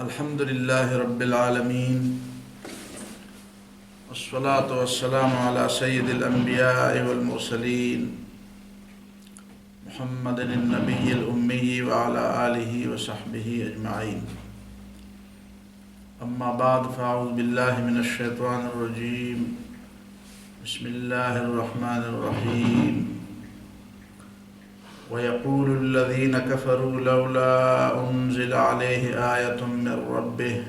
الحمد لله رب العالمين، والصلاة والسلام على سيد الأنبياء والمرسلين محمد النبي الأمي وعلى آله وصحبه أجمعين. أما بعد، فأعوذ بالله من الشيطان الرجيم. بسم الله الرحمن الرحيم. ويقول الذين كفروا لولا أنزل عليه آية من ربه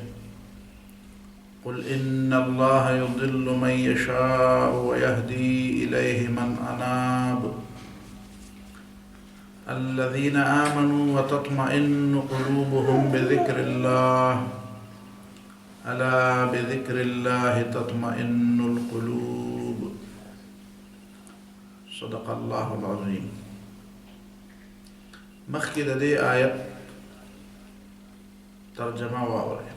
قل إن الله يضل من يشاء ويهدي إليه من أناب الذين آمنوا وتطمئن قلوبهم بذكر الله ألا بذكر الله تطمئن القلوب. صدق الله العظيم. مخکې د دې آیت ترجمه واورئ.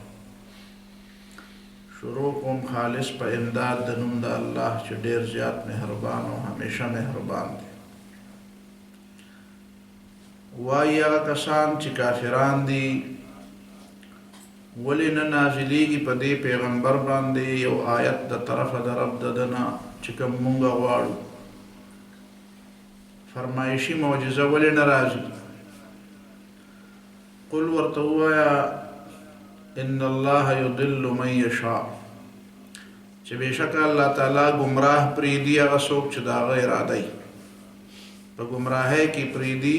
شروع کوم خالص په امداد د نوم د الله چې ډېر زیات مهربان او همیشه مهربان دی. وایي هغه کسان چې کافران دي ولې نه نازلېږي په دې پیغمبر باندې یو آیت د طرفه د رب د ده نه چې کوم مونږ غواړو، فرمایشي معجزه ولې نه راځي؟ قل ورته ووایه ان الله یضل من یشاء، چې بېشکه الله تعالی ګمراه پرېږدي هغه څوک چې د هغه اراده وي. په ګمراهۍ کې پرېږدي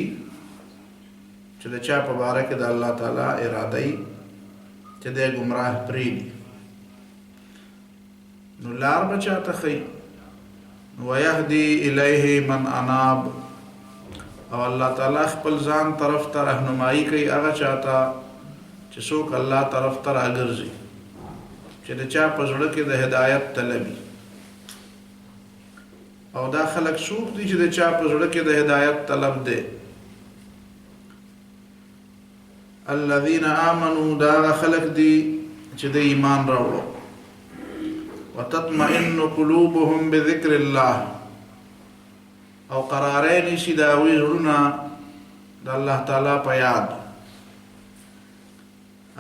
چې د چا په باره کې د الله تعالی اراده وي چې دی ګمراه پرېږدي، نو لار به چاته ښیي. ویهدي الیه من اناب، او الله تعالی خپل ځان طرف ته رهنمایي کوي هغه چاته چې څوک الله طرف ته راګرځي، چې د چا په زړه کې د هدایت طلبي. او دا خلک څوک دي چې د چا په زړه کې د هدایت طلب دی؟ الذین آمنوا، دا هغه خلک دي چې د ایمان راوړو. وتطمئن قلوبهم بذکر الله، او قراری نیسي د هغوی زړونه د الله تعالی په یاد.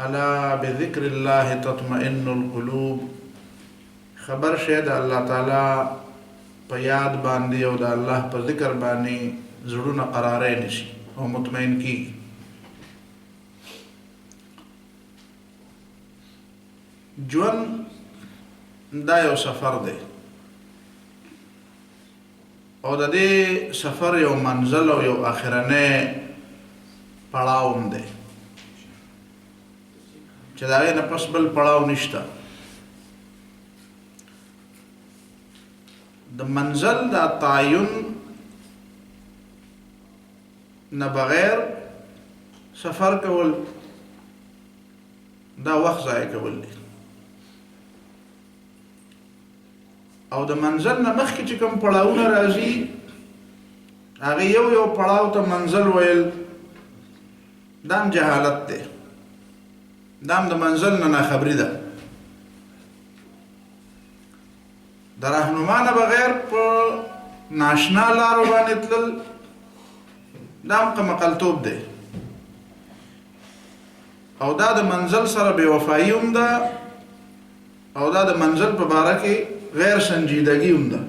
الا بذکر الله تطمئن القلوب، خبر شه د الله تعالی په یاد باندې او د الله په ذکر باندې زړونه قراری نیسي او مطمئن کیږي. ژوند دا یو سفر دی، او د دې سفر یو منزل او یو آخرنی پړاو هم دی چې د هغې نه پس بل پړاو نشته. د منزل د تعین نه بغیر سفر کول دا وخت ضایع کول دی. او د منزل نه مخکې چې کوم پړاوونه راځي هغې یو پړاو ته منزل ویل دا هم جهالت دی، دا هم د منزل نه ناخبري ده. د رهنما نه بغیر په ناشنا لارو باندې تلل دا هم قمقلتوب دی، او دا د منزل سره بې وفایي هم ده، او دا د منزل په باره کې غیر سنجیدگی هم ده.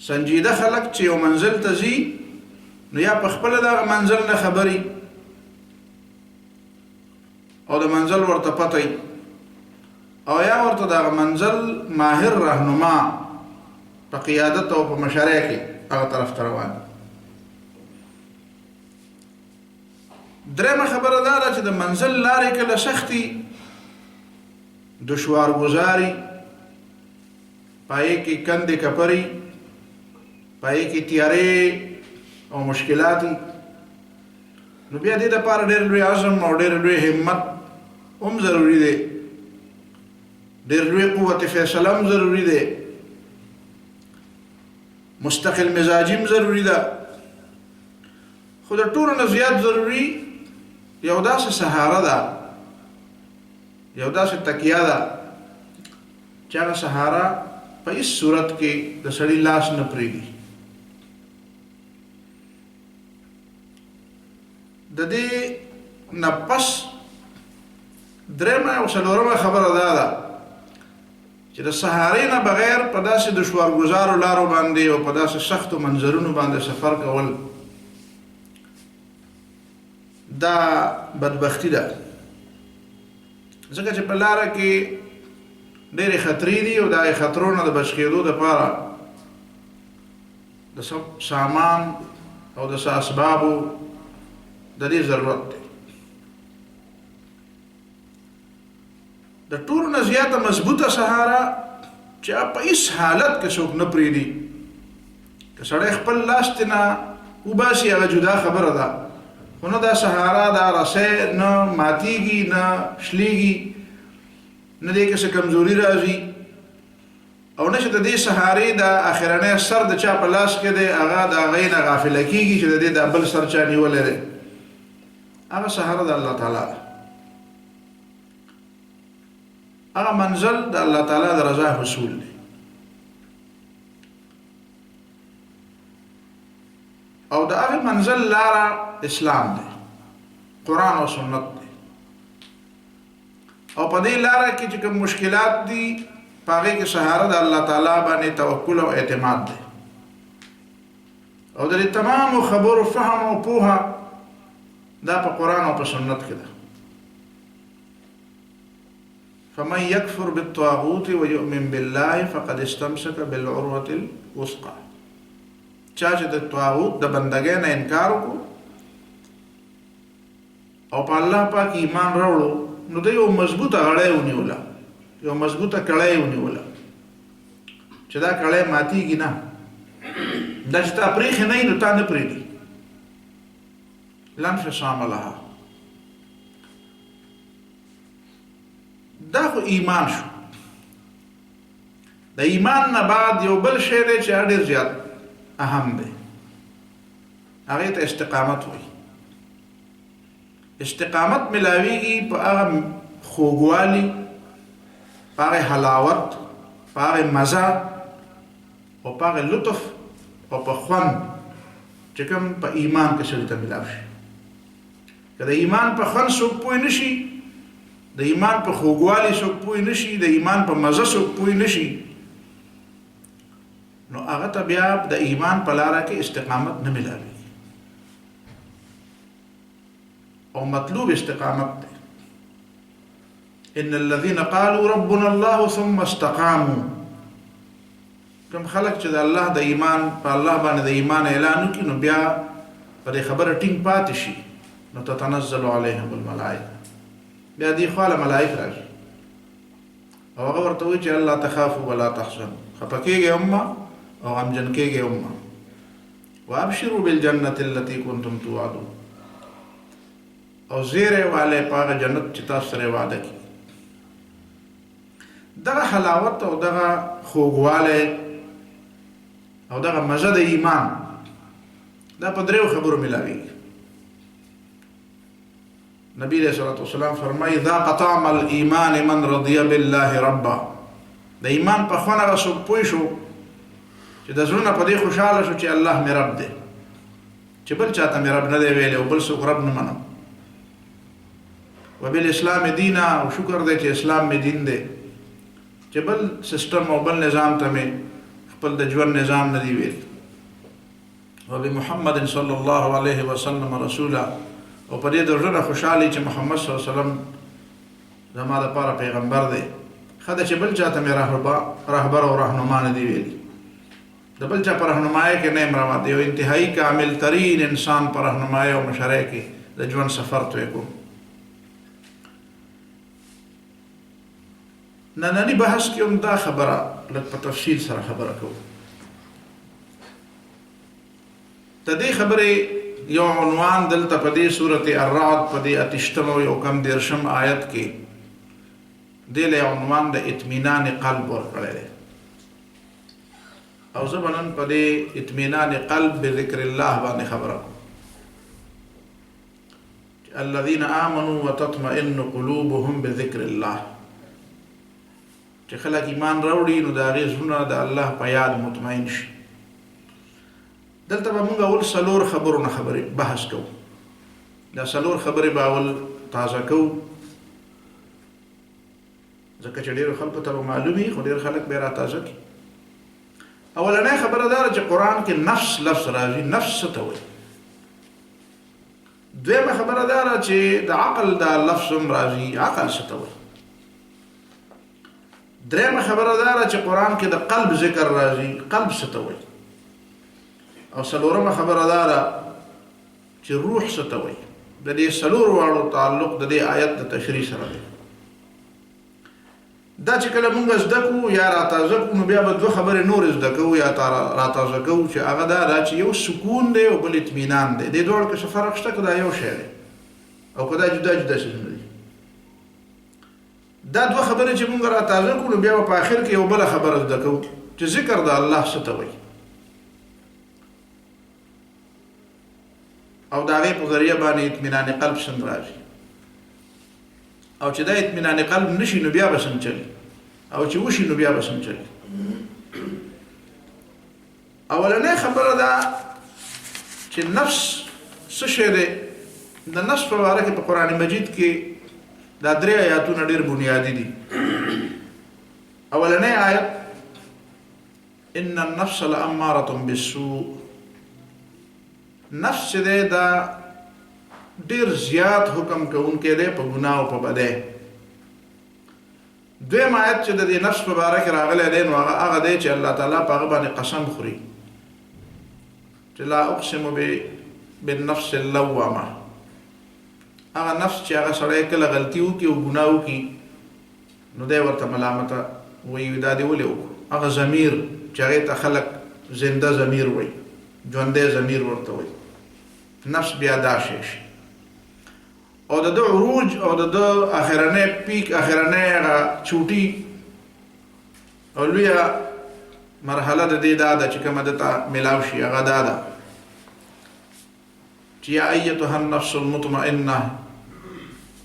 سنجیده خلق چې یو منزل ته ځي نو یا په خپله دغه منزل نه خبري او د منزل ورته پته وي، او یا ورته دغه منزل ماهر رهنما په قیادت او په مشرۍ کې هغه طرف ته روان. درېیمه خبره دا ده چې د منزل لارې کله سختي دشوار گزاري، پای کې کندې کپري، پای کې تیارې او مشکلات، نو بیا دې دپاره ډېر لوی عزم او ډېر لوی همت هم ضروري دی، ډېر لوی قوت فیصله هم ضروري دی، مستقل مزاجي هم ضروري ده. خو د ټولو نه زیات ضروري یو داسې سهاره ده، یو داسې تکیه ده چې هغه سهاره په هیڅ صورت کې د سړي لاس نه پرېږدي. د دې نه پس درېمه او څلورمه خبره دا ده چې د سهارې نه بغیر په داسې دشوارګزارو لارو باندې او په داسې سختو منظرونو باندې سفر کول دا بدبختي ده، ځکه چې په لاره کې ډېرې خطرې دي او دا خطرو نه د بچ کېدو دپاره د سامان او د اسبابو د دې ضرورت دی. د ټولو نه زیاته مضبوطه سهاره چې په هیڅ حالت کې څوک نه پرېږدي، که سړی خپل لاس نه وباسي هغه جدا خبره ده، خو نه دا سهاره دا رسۍ نه ماتېږي نه شلېږي، نه دې کې څه کمزوري راځي او نه چې د دې سهارې د اخرنی سر د چا په لاس کې دی هغه د هغې نه غافله کېږي چې د دې دا بل سر چا نیولی دی. هغه سهاره د الله تعالی ده، هغه منزل د الله تعالی د رضا حصول دی. او د هغه منزل لاره اسلام دی، قرآن او سنت دی. او په دې لاره کې چې کوم مشکلات دي په هغې کې سهاره د الله تعالی باندې توکل او اعتماد دی. او د دې تمامو خبرو فهم او پوهه دا په قرآن او په سنت کې ده. فمن يكفر بالطاغوت ويؤمن بالله فقد استمسك بالعروة الوثقى. چا چې د طاغوت د بندګۍ نه انکار وکړو او په الله پاک ایمان راوړو نو د یو مضبوطه غړۍ ونیوله، یو مضبوطه کړۍ ونیوله چې دا کړۍ ماتېږي نه، دا چې تا پرېښې نه وي نو تا نه پرېږدي. لا انفصام لها. دا خو ایمان شو. د ایمان نه بعد یو بل شی دی چې ډېر زیات اهم دی، هغې ته استقامت وایي. استقامت ملاویږي په هغه خوږوالي، په هغې حلاوت، په هغې مزه او په هغې لطف او په خوند چې کوم په ایمان کې سړي ته ملاو شي. که د ایمان په خوند څوک پوه نه شي، د ایمان په خوږوالي څوک پوه نه شي، د ایمان په مزه څوک پوه نه شي، نو هغه ته بیا د ایمان په لاره کې استقامت نه ملاوي. او مطلوب استقامت دی. ان الذين قالوا ربنا الله ثم استقاموا. کوم خلک چې د الله د ایمان په الله باندې د ایمان اعلان وکړي نو بیا په دې خبره ټینګ پاتې شي نو تتنزل عليهم الملائکه، بیا دې خواله ملائک راشي او هغه ورته وایي چې الله تخافوا ولا تحزنوا، خفه کېږئ امه او غمجن کېږئ امه، وابشروا بالجنة التي كنتم توعدون، او زیره والے په هغه جنت چې تاسو سره وعده کړي. دغه حلاوت او دغه خوږوالی او دغه مزه د ایمان دا په دریو خبرو ملاویږي. نبی علیہ الصلوۃ والسلام فرمایي ذاق طعم الایمان من رضی بالله ربا. د ایمان په خوند هغه څوک پوه شو چې د زړه نه په دې خوشحاله شو چې الله مې رب دی، چې بل چاته مې رب نه دی ویلی او بل څوک رب نه منم. وبالاسلام دینا، او شکر دی چې اسلام مې دین دی، چې بل سیستم او بل نظام ته مې خپل د ژوند نظام نه دی ویل. وبمحمد صلی الله علیه وسلم رسولا، او په دې د زړه خوشحالي چې محمد صلی الله علیه وسلم زما دپاره پیغمبر دی. ښه ده چې بل چاته مې رهبر او رهنما نه دی ویلي، د بل چا په رهنمایۍ کې نه یم روان، د یو انتهایي کامل ترین انسان په رهنمایۍ او مشرۍ کې د ژوند سفر توی کوم. ننني بحث کې هم دا خبره لږ په تفصیل سره خبره کوو. د دې خبرې یو عنوان دلته په دې سورة الرعد په دې 28 او 19 آیت کې دې له عنوان د اطمینان قلب ورکړی دی. او زه به نن په دې اطمینان قلب بذکر الله باندې خبره کوم. الذين آمنوا وتطمئن قلوبهم بذکر الله، چې خلک ایمان راوړي نو د هغې زړونه د الله په یاد مطمئن شي. دلته به موږ اول څلور خبرو نه بحث کوو. دا څلور خبرې به اول تازه کوو ځکه چې ډېرو خلکو ته به معلوم وي، خو ډېر خلک به یې راتازه کړي. اولنۍ خبره دا ده چې قرآن کې نفس لفظ راځي. نفس څه ته وایي؟ دویمه خبره دا ده چې د عقل دا لفظ هم راځي. عقل څه ته وایي؟ درېمه خبره دا ده چې قرآن کې د قلب ذکر راځي. قلب څه ته وایي؟ او څلورمه خبره دا ده چې روح څه ته وایي. د دې څلورو واړو تعلق د دې آیت د تشریح سره دی. دا چې کله مونږ زده کوو یا راتازه کوو، نو بیا به دوه خبرې نور زده کوو یا راتازه کوو، چې هغه دا ده چې یو سکون دی او بل اطمینان دی. دې دواړو کې څه فرق شته که دا یو شی دی او که دا جدا جدا څیزونه دي؟ دا دوه خبرې چې مونږ راتازه کوو، نو بیا به په آخر کې یو بله خبره زده کوو چې ذکر د الله څه ته وایي او د هغې په ذریعه باندې اطمینان قلب څنګه راځي، او چې دا اطمینان قلب نشي نو بیا به څنګه چلي، او چې وشي نو بیا به څنګه چلي. اولنۍ خبره ده چې نفس څه شی دی. د نفس په باره کې په قرآن مجید کې دا درې آیاتونه ډېر بنیادي دي. اولنۍ آیت ان النفس لاماره بالسوء. نفس چې دی دا ډیر زیات حکم کوونکی دی په ګناه او په بدۍ. دویم آیت چې د دې نفس په باره کې راغلی دی نو هغه دی چې الله تعالی په هغه باندې قسم خوري چې لا اقسم بالنفس اللوامه. هغه نفس چې هغه سړی کله غلطي وکړي او ګناه وکړي نو دی ورته ملامته وایي دا دې ولې وکړو. هغه ضمیر چې هغې ته خلک زنده ضمیر وایي، ژوندی ضمیر ورته وایي. نفس بیا دا شی شي او د ده عروج او د ده اخرنی پیک، اخرنی هغه چوټي او لویه مرحله د دې دا ده چې کومه ده ته میلاو شي، هغه دا ده چې یا ایتها النفس المطمئنه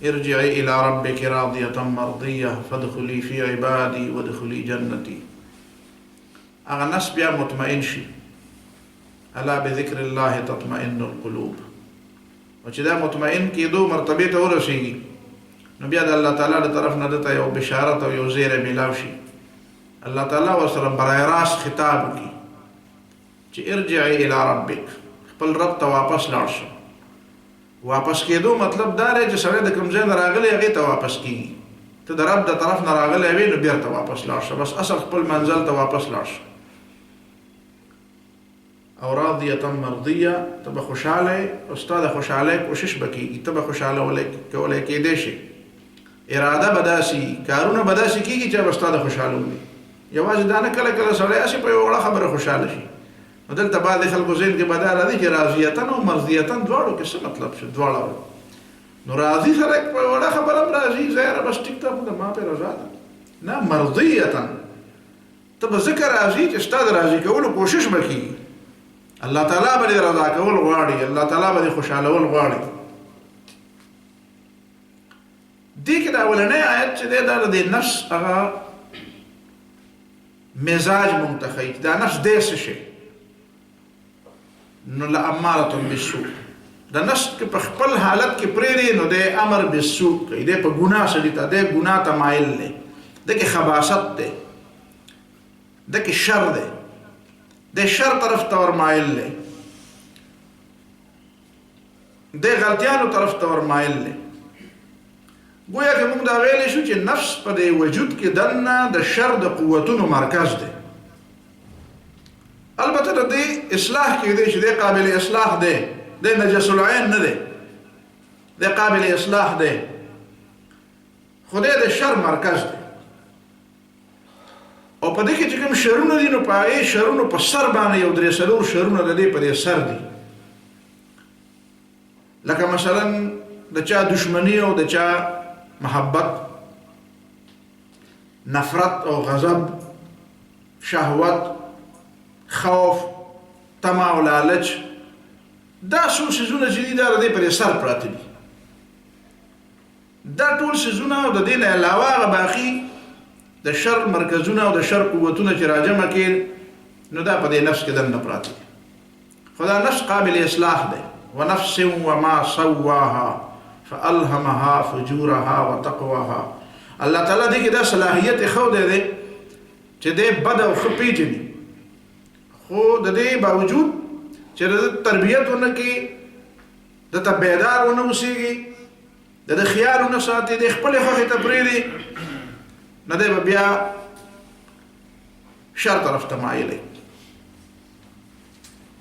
ارجعي الى ربك راضیة مرضیة فادخلي في عبادي وادخلي جنتي. هغه نفس بیا مطمئن شي. الا بذکر الله تطمئن القلوب. او چې دا مطمئن کېدو مرتبې ته ورسېږي نو بیا د الله تعالی د طرف نه دته یو بشارت او یو زیری میلاو شي. الله تعالی ورسره برای راست خطاب وکړي چې ارجعي الى ربک، خپل رب ته واپس لاړ شه. واپس کېدو مطلب دا دی چې سړی د کوم ځای نه راغلی هغې ته واپس کېږي. ته د رب د طرف نه راغلی وې نو بیرته واپس لاړ شه، بس اصل خپل منزل ته واپس لاړ شه. او راضیه مرضیه، ته به خوشحاله او ستا د خوشحالۍ کوشش به کېږي، ته به خوشحاله کولی کېدی شي. اراده به داسې، کارونه به داسې کېږي چې به ستا د خوشحالولي. یوازې دا نه کله کله سړی هسې په یوه وړه خبره خوشحاله شي. نو دلته بعضې خلکو ذهن کې به دا راځي چې راضیتن او مرضیتن دواړو کې څه مطلب شو؟ دواړه نو راضي سره په وړه خبره هم راځي، زیاره بس ټیک ته ما پې رضا ده. نه، مرضیتن ته به ځکه راځي چې ستا د راضي کولو کوشش به کېږي. الله تعالی به دې رضا کول غواړي، الله تعالی به دې خوشحالول غواړي. دې کې د اولنۍ آیت چې دی دا د دې نفس هغه مزاج منتخب. دا نفس دی څه شی؟ نو لاماره بالسوء. د نفس کې په خپل حالت کې پرېږدي نو دی امر بالسوء کوي. دی په ګناه سړي ته، دی ګناه ته مایل دی، دی کې خباثت دی، دی کې شر دی، د شر طرف ته ورمایل دی، د غلطیانو طرف ته ورمایل دی. گویا که موږ دا ویلی شو چې نفس په دې وجود کې دننه د شر د قوتونو مرکز دی. البته د دې اصلاح کېدی چې دی قابل اصلاح دی، دی نجس العین نه دی، دی قابل اصلاح دی، خو دی د شر مرکز دی. او په دې کې چې کوم شرونه دي نو په هغې شرونو په سر باندې یو درې څلور شرونه د دې په دې سر دي. لکه مثلا د چا دشمنی او د چا محبت، نفرت او غضب، شهوت، خوف، طمع او لالچ، دا څو څیزونه چې دي دا د دې په دې سر پراته دي. دا ټول څیزونه او د دې نه علاوه هغه باقي د شر مرکزونه او د شر قوتونه چې راجمع کړي نو دا په دې نفس کې دننه پراته دي. خو دا نفس قابل اصلاح دی. ونفس وما سواها فألهمها فجورها وتقواها. الله تعالی دې کې دا صلاحیت خو دی چې دې بد او ښه پیژني، خو د دې باوجود چې د تربیت ونه کې د ته بیدار ونه اوسېږي، د خیال ونه ساتي، د خپل خوښې ته پرېږدي، نه دی به بیا شر طرف ته مایلی.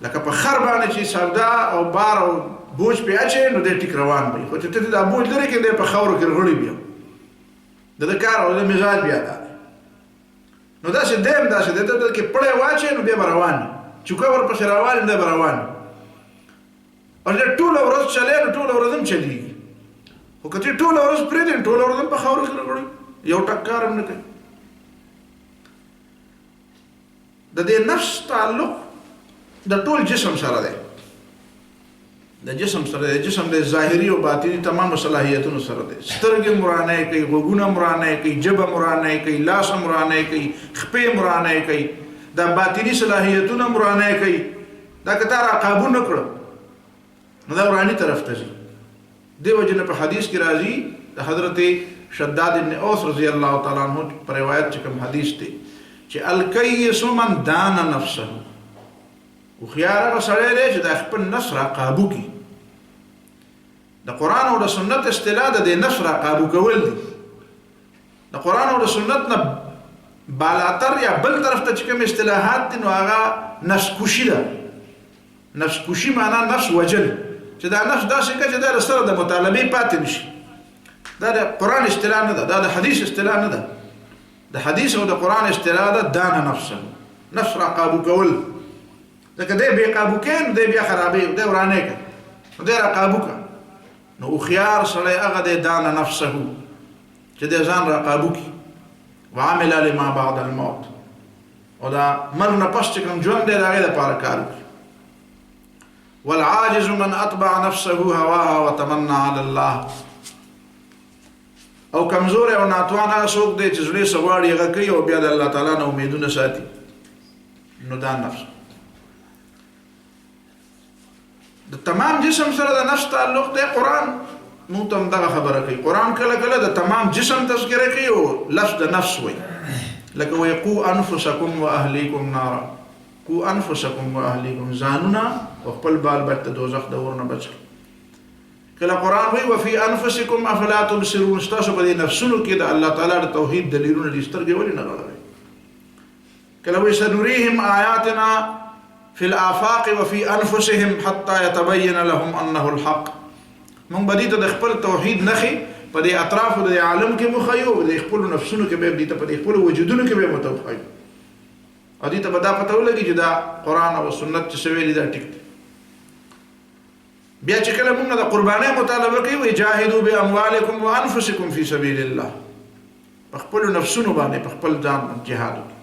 لکه په خر باندې چې سودا او بار او بوج پې اچوي نو دی ټیک روان وي، خو چې ته دا بوج لرې کړې دی په خاورو کې رغړي بیا د کار او د مزاج بیا دا نو داسې دی هم داسې دی، ته کې پړی واچوي نو بیا به روان وي، چوکه ورپسې روان وي دی به روان وي. او چې ټوله ورځ چلی نو ټوله ورځ هم چلیږي، خو که چې ټوله ورځ پرېږدي نو ټوله ورځ هم په خاورو کې رغړي، یو ټک کار هم نه کوي. د دې نفس تعلق د ټول جسم سره دی، د جسم سره دی، جسم د ظاهري او باطني تمام صلاحیتونو سره دی. سترګې مرانه کوي، غوږونه مرانه کوي، ژبه مرانه کوي، لاس مرانه کوي، خپې مرانه کوي، دا باطني صلاحیتونه مرانه کوي. دا که تا را قابو نه کړه نو دا وراني طرف ته ځي. دې وجې نه په حدیث کې راځي د حضرت شداد ابن اوس رضی الله تعالی عنہ پر روایت چې کوم حدیث دی چې الکیس من دان نفسه، هوښیار هغه سړی دی چې د خپل نفس را قابو کړي. د قرآن او د سنت اصطلاح د دې نفس را قابو کول دي. د قرآن او د سنت نه بالاتر یا بل طرف ته چې کوم اصطلاحات دي نو هغه نفس کشي ده. نفس کشي معنا نفس وجل، چې دا نفس داسې کوي چې دا له سره د مطالبې پاتې نشي. دا د قرآن اصطلاح نه ده، دا د حدیث اصطلاح نه ده. د حدیث او د قرآن اصطلاح ده دان نفسه، نفس را قابو کول. ځکه دی بې قابو کوي نو دی بیا خرابوي، دی ورانه کوي نو دی را قابو کوي. نو هوښیار سړی هغه دی دان نفسه چې دی ځان را قابو کړي. وعمل لما بعد الموت، او دا مرګ نه پس چې کوم ژوند دی د هغې دپاره کار وکړي. والعاجز من اتبع نفسه هواها وتمنى على الله، او کمزور او ناتوان هغه څوک دی چې زړه یې څه غواړي هغه کوي او بیا د الله تعالی نه امیدونه ساتي. نو دا نفس د تمام جسم سره د نفس تعلق دی. قرآن موږ ته هم دغه خبره کوي. قرآن کله کله د تمام جسم تذکره کوي او لفظ د نفس وایي، لکه وایي قو انفسکم و اهلیکم نارا، قو انفسکم و اهلیکم، ځانونه او خپل بال بچ د دوزخ د اور نه بچ. کله قرآن وایي وفي انفسکم افلا تبصرون، ستاسو په دې نفسونو کې د الله تعالی د توحید دلیلونه دي، سترګې ولې نه غړوي. کله وایي سنریهم آیاتنا فی الآفاق وفي انفسهم حتى يتبين لهم انه الحق، موږ به دې ته د خپل توحید نښې په دې اطرافو د عالم کې مخیو، د خپلو نفسونو کې به دې ته په دې خپلو وجودونو کې به متوخیو، او دې ته به دا پته ولګي چې دا قرآن او سنت چې څه ویلي دا ټیک دی. بیا چې کله موږ د قربانۍ مطالبه کوي وایي جاهدوا باموالکم وانفسکم فی سبیل الله، په خپلو نفسونو باندې په خپل ځان باندې جهاد وکړي.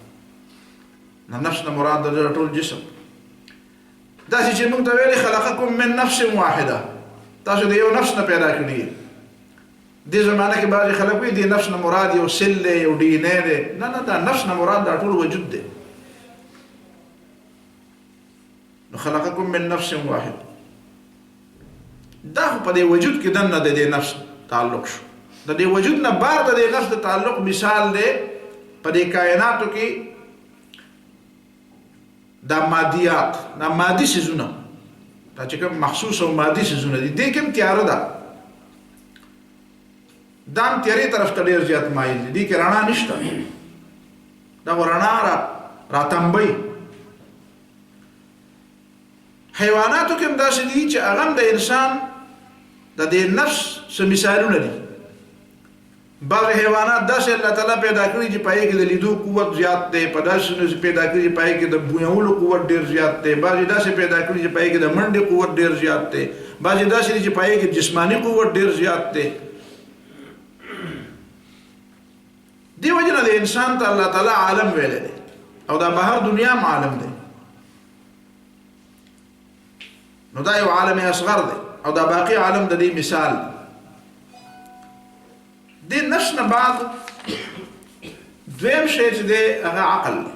نه نفس نه مراد د ټول جسم. داسې چې موږ ته ویلي خلقکم من نفس واحده، تاسو د یو نفس نه پیدا کړي. دې زمانه کې بعضې خلک وایي دې نفس نه مراد یو سل دی، یو ډي ان اے دی. نه نه، دا نفس نه مراد دا ټول وجود دی. نو خلقکم من نفس واحد، دا خو په دې وجود کې دننه د دې نفس تعلق شو. د دې وجود نه بار د دې نفس د تعلق مثال دی په دې کائناتو کې دا مادیات، دا مادي څیزونه، دا چې کوم مخصوص او مادي څیزونه دي، دې کې هم تیاره ده. دا هم تیارې طرف ته ډېر زیات مایل دي، دې کې رڼا نشته. دا رڼا راتنبوي. حیواناتو کې هم داسې دي چې هغه هم د انسان د دې نفس څه مثالونه دي. بعض حیوانات داسې الله تعالی پیدا کړي چې پای کې د لیدو قوت زیات دی، په داسې څه پیدا کړي چې پای کې د بویولو قوت ډیر زیات دی، بعضې داسې پیدا کړي چې پای کې د منډې قوت ډیر زیات دی، بعضې داسې دي چې پای کې جسمانی قوت ډیر زیات دی. دې وجې نه د انسان ته الله تعالی عالم ویلی دی، او دا بهر دنیا هم عالم دی. نو دا یو عالم اصغر دی، او دا باقی عالم د دې مثال دی. دې نفس نه بعد دویم شی چې دی هغه عقل دی.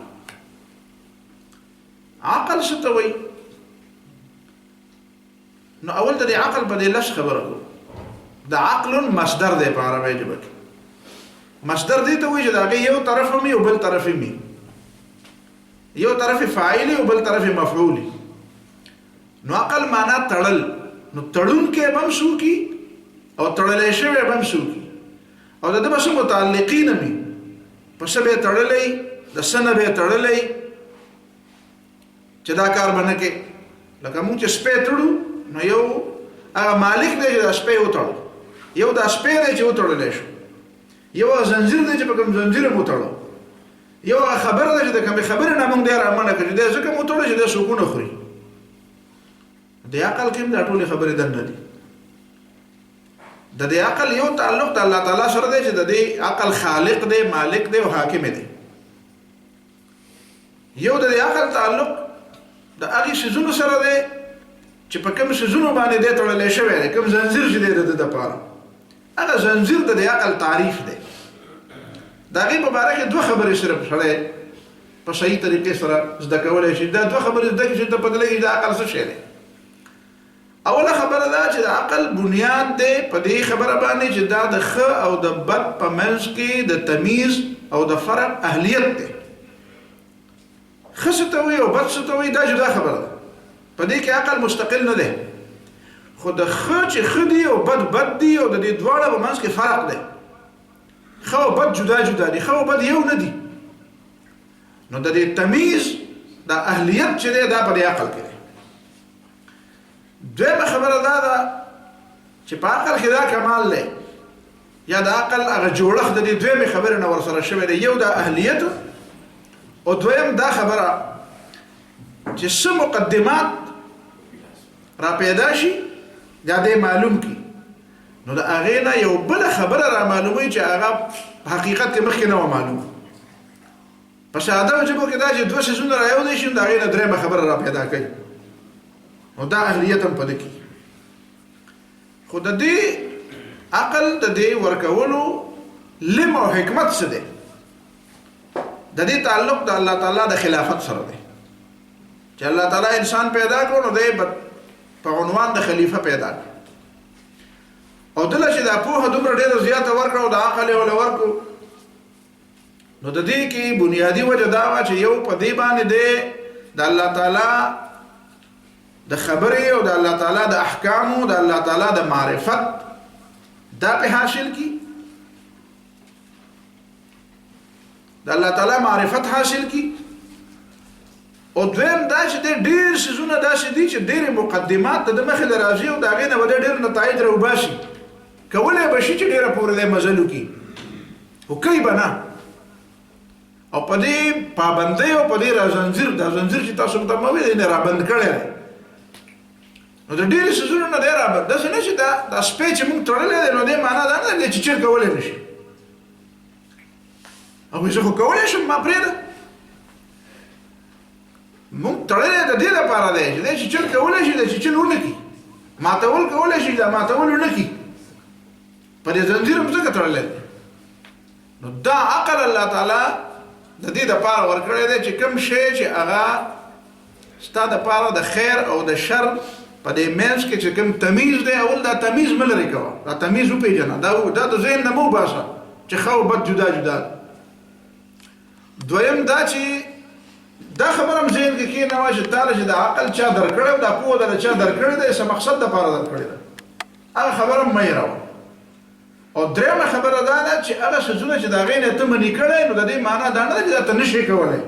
عقل څه ته وایي؟ نو اول د دې عقل په دې لفظ خبره کوو. د عقل مصدر دی په عربی ژبه کې. مصدر دې ته وایي چې د هغې یو طرف هم او بل طرف هم یو طرف فاعل او بل طرف مفعول. نو عقل معنا تړل، نو تړونکی به هم څوکي او تړلی شوی به هم څوکي، او د ده به څه متعلقین هم وي، په څه به یې تړلی، د څه نه به یې تړلی چې دا کار به نه کوې. لکه مونږ چې سپی تړو نو یو هغه مالک دی چې دا سپی وتړو، یو دا سپی دی چې وتړلی شو، یو هغه زنځیر دی چې په کوم زنځیر یې وتړو، یو هغه خبره ده چې د کومې خبرې نه مونږ دی رامنع کړو چې دی ځکه مو وتړو چې دی سکونه خوري. د عقل کې هم دا ټولې خبرې دننه دي. د دې عقل یو تعلق د الله تعالی سره دی چې د دې عقل خالق دی، مالک دی او حاکم دی. یو د دې عقل تعلق د هغې څیزونو سره دی چې په کوم څیزونو باندې دی تړلی شوی دی، کوم زنځیر چې دی د ده دپاره، هغه زنځیر د دې عقل تعریف دی. د هغې په باره کې دوه خبرې صرف سړی په صحیح طریقې سره زده کولی شي. دا دوه خبرې زده کړي چې ته پته لګي د عقل څه شی دی. اوله خبره دا چې د عقل بنیاد دی په دې خبره باندې چې دا د ښه او د بد په منځ کې د تمیز او د فرق اهلیت دی. ښه څه ته وایي او بد څه ته وایي دا جدا خبره ده، په دې کې عقل مستقل نه دی. خو د ښه چې ښه دي او بد بد دي او د دې دواړه په منځ کې فرق دی. ښه او بد جدا جدا دي، ښه او بد یو نه دي. نو د دې تمیز د اهلیت چې دی دا په دې عقل کې دی. دویمه خبره دا ده چې په عقل کې دا کمال دی یا د عقل هغه جوړښت د دې دویمې خبرې نه ورسره شوی دی. یو د اهلیت او دویم دا خبره چې څه مقدمات را پیدا شي دا دې معلوم کی، نو د هغې نه یو بله خبره را معلوموي چې هغه په حقیقت کې مخکې نه وه معلومه. په ساده ژبو کې دا چې دوه څیزونه را یو دی شي، د هغې نه درېیمه خبره را پیدا کوي، نو دا اهلیت هم په ده کې. خو د دې عقل د دې ورکولو لم او حکمت څه دی؟ د دې تعلق د الله تعالی د خلافت سره دی چې الله تعالی انسان پیدا کړو، نو دی په عنوان د خلیفه پیدا کړ، او دله چې دا پوهه دومره ډېره زیاته ورکړه او د عقل یې وله ورکړو، نو د دې کې بنیادي وجه دا وه چې یو په دې باندې دی د الله تعالی د خبرې او د الله تعالی د احکامو د الله تعالی د معرفت دا په حاصل کی، د الله تعالی معرفت حاصل کی. او دویم دا چې ډېر څیزونه داسې دي چې ډېرې مقدمات ته د مخې له راځي او د هغې نه به ډېر نتایج راوباسي، کولی به شي چې ډېره پورې دی مزل وکړي، خو کوي به نه. او په دې پابندۍ او په دې رازنځیر، دا زنځیر چې تاسو ته مه وایئ دی رابند کړی دی، نو د ډېرې څیزونو نه دی رابند. داسې نه چې دا سپی چې موږ تړلی دی نو دې معنا دا نه دی چې چیر کولی نه شي، او زه خو کولی شم ما پرېږده. موږ تړلی د دې لپاره دی چې دی چې چیر کولی شي دی چې چیر ونه کړي، ماتول کولی شي دا ماتول ونه کړي، په دې زنځیر هم ځکه تړلی دی. نو دا عقل الله تعالی د دې دپاره ورکړی دی چې کوم شی چې هغه ستا دپاره د خیر او د شر په دې منځ کې چې کوم تمیز دی، اول دا تمیز مه لرې کوه، دا تمیز وپېژنه، دا د ذهن نه مه وباسه چې ښه او بد جدا جدا ده. دویم دا چې دا خبره هم ذهن کې کښېنوه چې تاله چې د عقل چا درکړی او دا پوهه دله چا درکړې دی څه مقصد دپاره درکړې ده، هغه خبره هم مه هېروه. او درېیمه خبره دا ده چې هغه څیزونه چې د هغې نه ته منې کړی، نو د دې معنا دا نه ده چې دا ته نه شې کولی.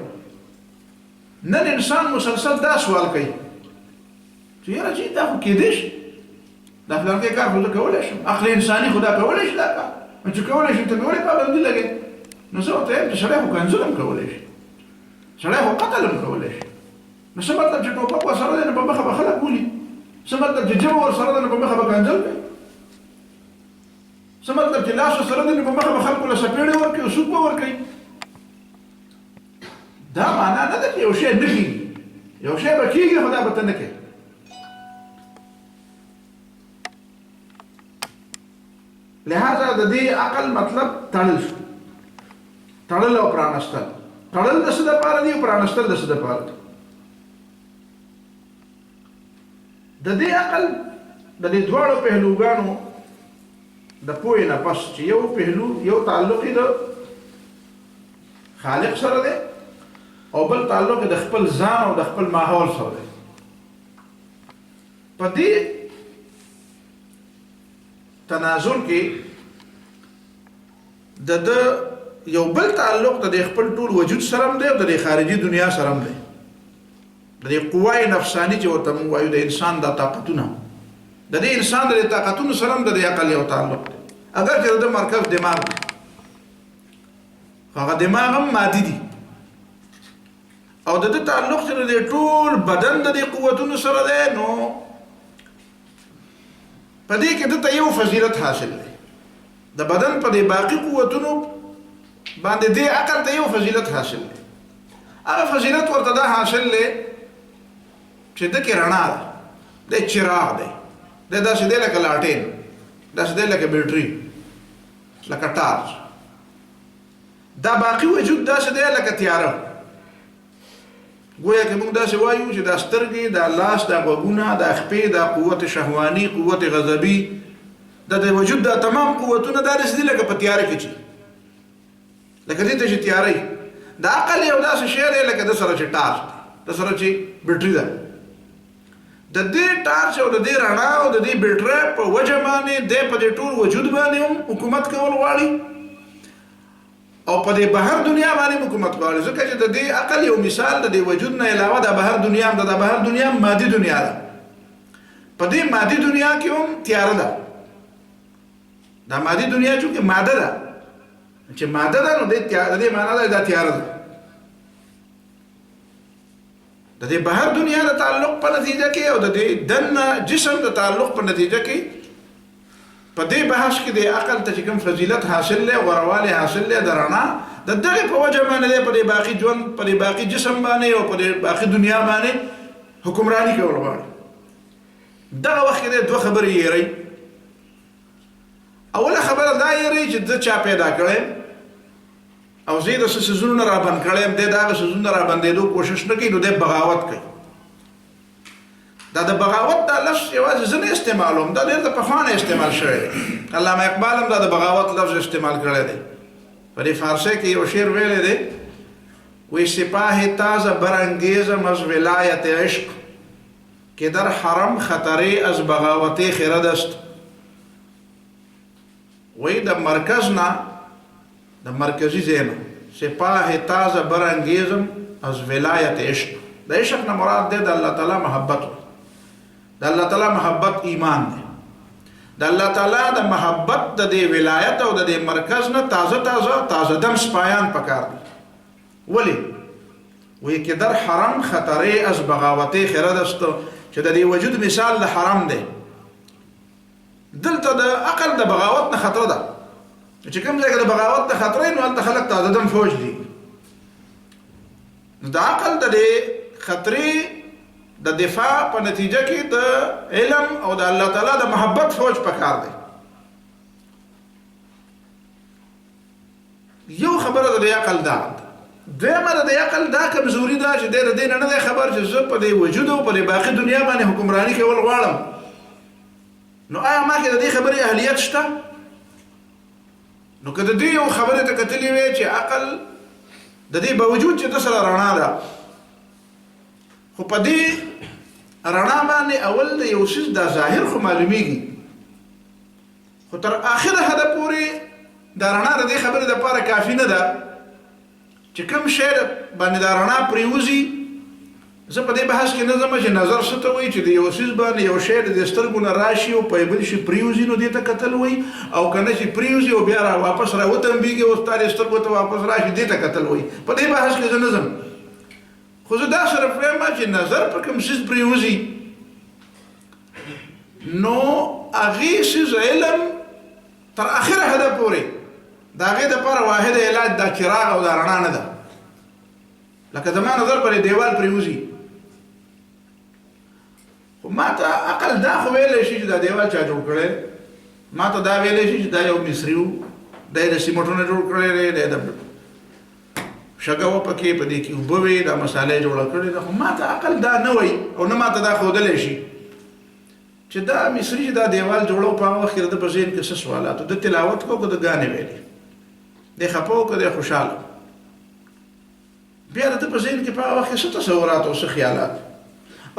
نن انسان مسلسل دا سوال کوي چې یاره چې دا خو کېدی شي، دا فلانکی کار خو زه کولی شم، عقل انساني خو دا کولی شي دا کار، نو چې کولی شي ته مې ولې پابندي لګوې؟ نو زه ورته یم چې سړی خو کنځل هم کولی شي، سړی خو قتل هم کولی شي. نو څه مطلب چې ټوپک ورسره دی نو په مخه به خلک ولي؟ څه مطلب چې ژبه ورسره ده نو په مخه به کنځل کوي؟ څه مطلب چې لاس ورسره دی نو په مخه به خلکو له سپېړې ورکوي او سود به ورکوي؟ دا معنا نه ده چې یو شی نه کېږي، یو شی به کېږي خو دا به ته نه کوې. لہذا د دې عقل مطلب تړل شو، تړل او پرانستل. تړل د څه دپاره دي او پرانستل د څه دپاره دي؟ د دې عقل د دې دواړو پهلوګانو د پوهې نه پس چې یو پهلو یو تعلق یې د خالق سره دی او بل تعلق یې د خپل ځان او د خپل ماحول سره دی. په دې تنازل کې د یو بل تعلق د خپل ټول وجود سره هم دی او د خارجي دنیا سره هم دی. د قوای نفسانی چې ورته موږ وایو د انسان د طاقتونه، د دې انسان د طاقتونو سره هم د عقل یو تعلق دی. اگر چې د مرکز دماغ دی، هغه دماغ هم مادي دی او د تعلق سره د ټول بدن د قوتونو سره دی، نو په دې کې د یو فضیلت حاصل دی. د بدن په دې باقي قوتونو باندې د عقل ته یو فضیلت حاصل دی. هغه فضیلت ورته دا حاصل دی چې د کې رڼا ده، د چراغ دی، د داسې دی لکه لاټین، داسې دی لکه بیټري، لکه ټارچ. دا باقي وجود داسې دی لکه تیاره. گویا که موږ داسې وایو چې دا سترګې، دا لاس، دا غوږونه، دا خپې، دا قوت شهواني، قوت غضبي، د وجود دا تمام قوتونه دا داسې دي لکه په تیاره کې چې لکه دې ته چې تیاره. د عقل یو داسې شی دی لکه د سره چې ټارچ دی، د سره چې بیټري ده. د دې ټارچ او د دې رڼا او د دې بیټرۍ په وجه باندې د په دې ټول وجود باندې هم حکومت کول غواړي او په دې بهر دنیا باندې حکومت غواړي. ځکه چې د دې عقل یو مثال د دې وجود نه علاوه د بهر دنیا هم د بهر دنیا مادي دنیا ده. په دې مادي دنیا کې هم تیاره ده. دا مادي دنیا چې ماده ده، چې ماده ده نو د دې معنا ده دا تیاره ده. د دې بهر دنیا د تعلق په نتیجه کې او د دې دنه جسم د تعلق په نتیجه کې په دې بحث کې د عقل ته کوم فضیلت حاصل له غورواله حاصل له درنا د دغه په وجه باندې په دې باقي ژوند، په دې باقي جسم باندې او په دې باقي دنیا باندې حکمرانی کول غواړي. دغه وخت کې دوه خبرې یې. اوله خبره دا یې چې د چا پیدا کړي او زه د سيزونو را باندې کړم، د دغه سيزونو را باندې کوشش نه کوي، نو د بغاوت کوي. دا د بغاوت د لفظ یوازې زنه استعمالوم، دا ډېر د پخوانه استعمال شوی دی. علامه اقبال هم دا د بغاوت لفظ استعمال کړی دی. په فارسی کې یو شعر ویلی دی، وی سپاه تازه برانگیزم از ولایت عشق که در حرم خطری از بغاوت خرد است. وی د مرکز نه، د مرکزی ځای سپاه تازه برانگیزم از ولایت عشق. د عشق نه مراد دی د الله تعالی محبت. د الله تعالی محبت ایمان دی. د الله تعالی د محبت د دې ولایت او د دې مرکز نه تازه دم سپایان پکار دي. ولی وی که در حرم خطری از بغاوت خرد است، چې د دې وجود مثال د حرم دی. دلته د عقل د بغاوت نه خطر ده، چې کوم ځای کې د بغاوت نه خطر نو هلته خلک تازه دم فوج دي. نو د عقل د دې خطرې د دفاع په نتیجه کې د علم او د الله تعالی د محبت فوج پکار دی. یو خبره د عقل دا دیمه د عقل دا کمزوري ده چې د دې نه نه خبر چې زه په دې وجود او په باقي دنیا باندې حکمرانی کول غواړم. نو آیا ما کې د دې خبرې اهلیت شته؟ نو که د دې یو خبره ته کتلې وي چې عقل د دې باوجود چې د سره رڼا ده، خو په دې رڼا باندې اول د یو شی د ظاهر خو معلومیږي، خو تر اخره حد پورې د رڼا د دې خبرې لپاره کافی نه ده چې کوم شی باندې د رڼا پریوزي. زه په دې بحث کې نه ځم چې نظر څه ته وایي، چې د یو شی باندې یو شی د سترګو نه راشي او په بل شي پریوزي، نو دې ته کتل وایي، او کنه چې پریوزي او بیا را واپس را وتمبيږي او ستاره سترګو ته واپس راشي، دې ته کتل وایي. په دې بحث کې زه نه ځم، خو زه دا سره فهم چې نظر پر کوم شی پریوزي، نو هغه شی علم تر اخره حد پورې دا غي د پر واحد علاج د چراغ او د رڼا نه ده. لکه زما نظر پر دیوال پریوزي، خو ما ته عقل دا خو ویلی شي چې دا دیوال چا جوړ کړی، ما ته دا ویلی شي چې دا یو مصري و، دا یې د سیمټو نه جوړ کړی دی، دا یې د شګه وه پکې، په دې کې اوبه وې، دا مساله یې جوړه کړې ده. خو ما ته عقل دا نه وایي او نه ما ته دا ښودلی شي چې دا مصري چې دا دیوال جوړو په هغه وخت کې د په ذهن کې څه سوالات د تلاوت کو د غانې ویلې د خپو کو د خوشاله بیا د په ذهن کې په هغه وخت کې څه تصورات او څه خیالات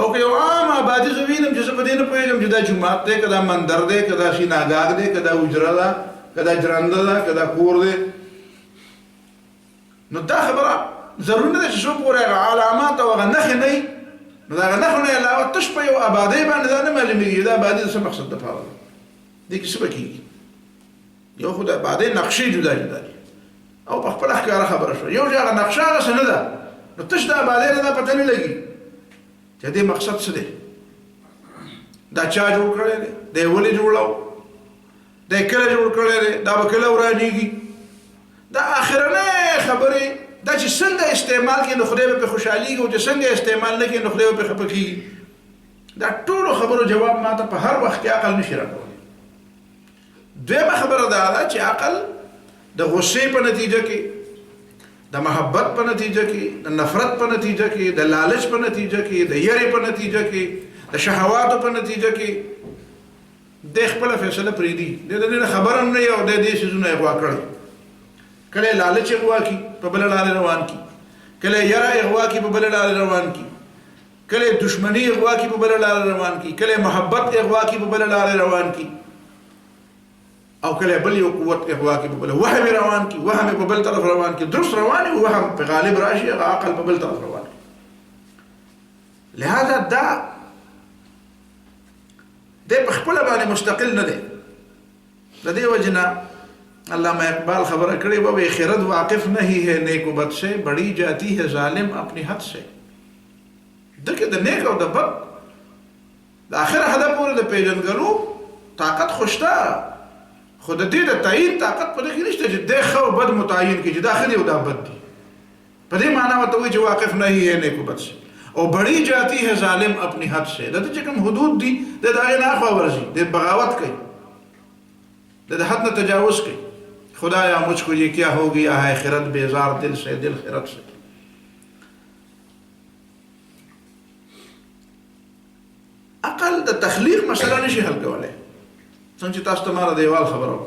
او که یو عام آبادي زه وینم چې زه په دې نه پوهېږم چې دا جومات دی که دا مندر دی که دا سیناګاګ دی که دا حجره ده که دا جرنده ده که دا کور دی نو دا خبره ضروري نه ده چې څوک پورې هغه علامات او هغه نښې نه وي نو د هغه نښو نه علاوه تش په یو آبادۍ باندې دا نه معلومېږي دا آبادي د څه مقصد دپاره ده دې کې څه به کېږي یو خو د آبادۍ نقشې جدا جدا دي او په خپله ښکاره خبره شوه یو چې هغه نقشه هغسې نه ده نو تش د آبادۍ نه دا پته نه لګي چې دې مقصد څه دی دا چا جوړ کړی دی دی ولې جوړاو دی کله جوړ کړی دی دا به کله ورانېږي دا آخرنۍ خبرې دا چې څنګه استعمال کړي نو خدای به پرې خوشحالېږي او چې څنګه استعمال نه کړي نو خدای به پرې خفه کېږي دا ټولو خبرو جواب ما ته په هر وخت کې عقل نشي راکولی دویمه خبره دا ده چې عقل د غصې په نتیجه کې د محبت په نتیجه کې د نفرت په نتیجه کې د لالچ په نتیجه کې د یری په نتیجه کې د شهواتو په نتیجه کې د خپل فیصله پریدي د دې خبر هم نه یو د دې شیزونه اغوا کړی کله لالچ اغوا کی په بل لار روان کی کله یره اغوا کی په بل لار روان کی کله دشمنی اغوا کی په بل لار روان کی کله محبت اغوا کی په بل لار روان کی او کله بل یو قوت اغوا کی په بل وهم روان کی وهم په بل طرف روان کی درست روان او وهم په غالب راشي عقل په بل طرف روان کی لہذا دا د خپل باندې مستقل نه دی د دې وجنه علامہ اقبال خبر کړي وو خرد واقف نہیں ہے نیک و بد سے بڑی جاتی ہے ظالم اپنی حد سے دغه د نیک او د بد د اخر هدف پورې د پیژنګلو طاقت خوشتا خود دې د تعین طاقت په دې نشته چې د خو بد متعین کې چې داخلي او د بد دي په دې معنی وته وي چې واقف نہیں ہے نیک و بد سے او بڑی جاتی ہے ظالم اپنی حد سے د چې کوم حدود دي د دغه نه خو ورزي د بغاوت کوي د حد نه تجاوز کوي خدایا مجھ کو یہ کیا ہو گیا ہے خرد بیزار دل سے دل خرد سے عقل د تخلیق مسله نشي حل کولای څنګه چې تاسو ته ماره دیوال خبرو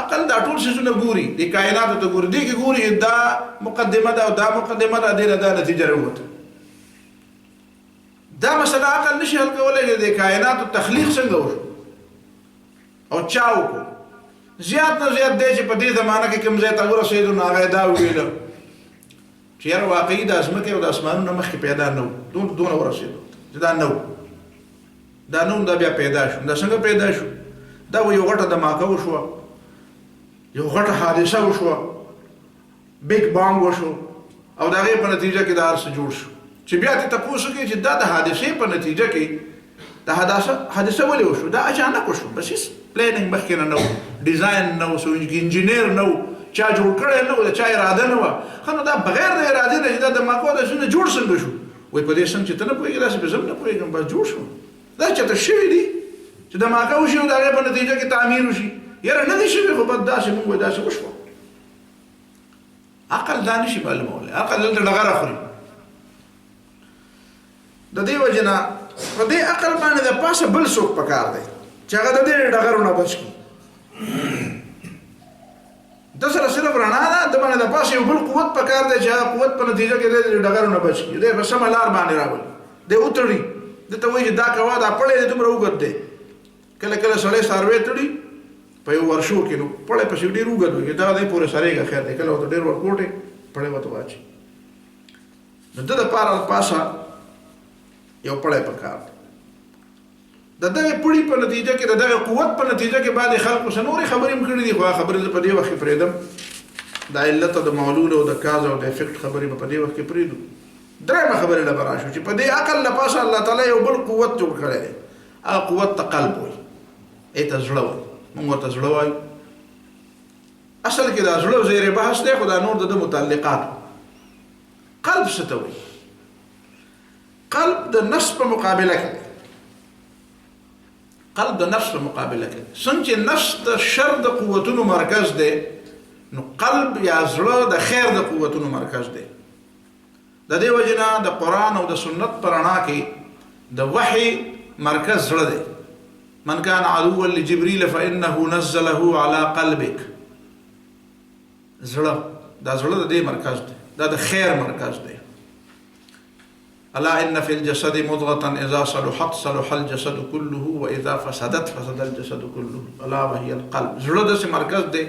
عقل دا ټول څه نه ګوري د کائنات ته ګوري دي کې ګوري دا مقدمه دا او دا مقدمه دا د نتیجه وروته دا مسله عقل نشي حل کولای د کائنات تخلیق څنګه وشو او چاو کو زیات نه زیات دی چې په دې زمانه کې کوم ځای ته ورسېدو نو هغه دا ویل چې یاره واقعي د ځمکې او د اسمانونو مخکې پیدا نه و دونه ورسېدو چې دا نه و دا نوم دا بیا پیدا شو دا څنګه پیدا شو دا یو غټه دماغه وشوه یو غټه حادثه وشوه بیگ بانګ وشو او د هغې په نتیجه کې دا هر څه جوړ شو چې بیا ته تپوس وکړې چې دا د حادثې په نتیجه کې دا حادثه ولې وشو دا اچانک وشو بس هیڅ پلانینګ مخکې نه و ډیزاین نه و څوک انجینیر نه و چا جوړ کړی نه و د چا اراده نه وه ښه نو دا بغیر د ارادې نه چې دا دماغو داسونه جوړ څنګه شو وایي په دې څنګه چې ته نه پوهېږې داسې به زه هم نه پوهېږم بس جوړ شو دا چېرته شوي دي چې دماغه وشي او د هغې په نتیجه کې تعمیر وشي یاره نه دي شوي خو بد داسې موږ وایي داسې وشوه عقل دا نشي معلومولی عقل دلته ډغره خوري د دې وجې نه په دې عقل باندې د پاسه بل څوک پکار دی چې هغه د دې ډغرو نه بچ کړي د سره صرف رڼا ده د باندې د پاسه یو بل قوت پکار دی چې هغه قوت په نتیجه کې د ډغرو نه بچ کړي دی په سمه لار باندې راولي دی وتړي دته وایي چې دا کوه دا پړی دی دومره اوږد دی کله کله سړی څاروی تړي په یو ورشو کې نو پړی پسې ډېر اوږد وي دا دی پورې سړیږه خیر دی کله ورته ډېر ورکوټې پړی ورته واچي نو د دپاره پاسه یو پړی پکار دی د دغه پړي په نتیجه کې د دغه قوت په نتیجه کې بعد خلکو څه نورې خبرې هم کړي دي خو هغه خبرې زه په دې وخت کې پرېږدم د علت او د معلول او د کاز او د افیکټ خبرې به په دې وخت کې پرېږدو درېیمه خبرې له به راشو چې په دې عقل له پاسه الله تعالی یو بل قوت جوړ کړی دی هغه قوت ته قلب وایي ته زړه وایي موږ ورته زړه وایو اصل کې دا زړه زیر بحث دی خو دا نور د متعلقات قلب څه ته وایي قلب د نفس په مقابله کې قلب د نفس په مقابله کې څنګه چې نفس د شر د قوتونو مرکز دی نو قلب یا زړه د خیر د قوتونو مرکز دی د دې وجه نه د قرآن او د سنت په رڼا کې د وحي مرکز زړه دی. من كان عدوا لجبريل فإنه نزله على قلبك. زړه دا زړه د دې مرکز دی، دا د خیر مرکز دی. الا ان في الجسد مضغة اذا صلحت صلح الجسد كله واذا فسدت فسد الجسد كله الا وهي القلب. زړه د مرکز دی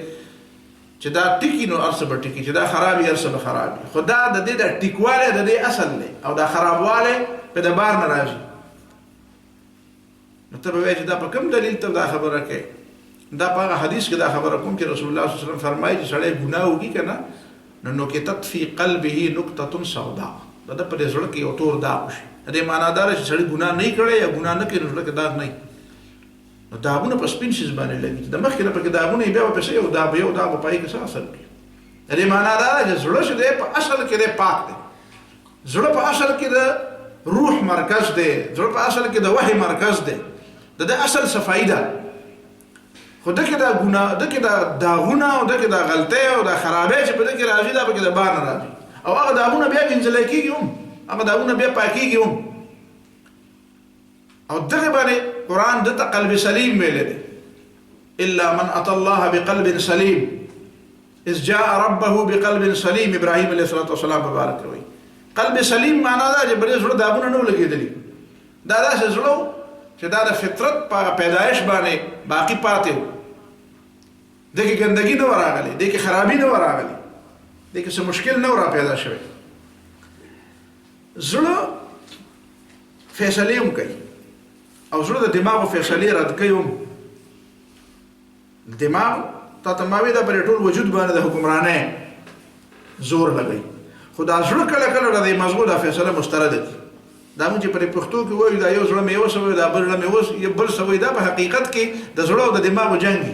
چې دا ټکی نو ارسه به ټکی، چې دا خرابي ارسه به خرابي. خدا د دې د ټیکواله د دې اصل دی او دا خرابواله په د بار نه راځي. نو ته به چې دا په کوم دلیل ته دا خبره کوي؟ دا په حدیث کې دا خبره کوم چې رسول الله صلی الله علیه وسلم فرمایي چې سړی ګناه وکړي کنه نو نکتت فی قلبه نکتة سوداء، دا په زړه کې یو تور داغ شي. دې معنا دا چې سړی ګناه نه کړي یا ګناه نه کوي نو زړه کې داغ نه، نو داغونه په سپین شي باندې لګي. د مخ کې په داغونه بیا په څه یو داغ یو داغ په پای کې څه اثر کوي. دې معنا دا چې زړه چې په اصل کې دی پاک دی. زړه په اصل کې د روح مرکز دی، زړه په اصل کې د وحی مرکز دی، د اصل صفائی ده. خو دغه دا ګناه، دغه دا داغونه او دغه دا غلطۍ او دا خرابۍ چې په دغه راځي دا په کې د بار نه راځي او هغه داغونه بیا وینځل کېږي هم، هغه داغونه بیا پاکېږي هم. او دغه باندې قرآن دته قلب سلیم ویل دی. الا من اتى الله بقلب سلیم اذ جاء ربه بقلب سلیم. ابراهیم علیه السلام مبارک وي. قلب سلیم معنا دا چې بلې زړه داغونه نه لګېدلي، دا داسې زړه چې دا د فطرت په پیدایش باندې باقی پاتې و، دغه ګندګي نه راغلي، دغه خرابي نه راغلي، دغه څه مشکل نه را پیدا شوی. زړه فیصله هم کوي او زړه د دماغ فیصله رد کوي هم. دماغ ته تماوي دا پر ټول وجود باندې د حکمرانه زور لګي، خدا زړه کله کله د مزغو د فیصله مسترد دي. دا مونږ په پښتو کې وایو دا یو زړه مې وسوي دا بل مې وس یو بل سوي. دا په حقیقت کې د زړه او د دماغ جنگ دی.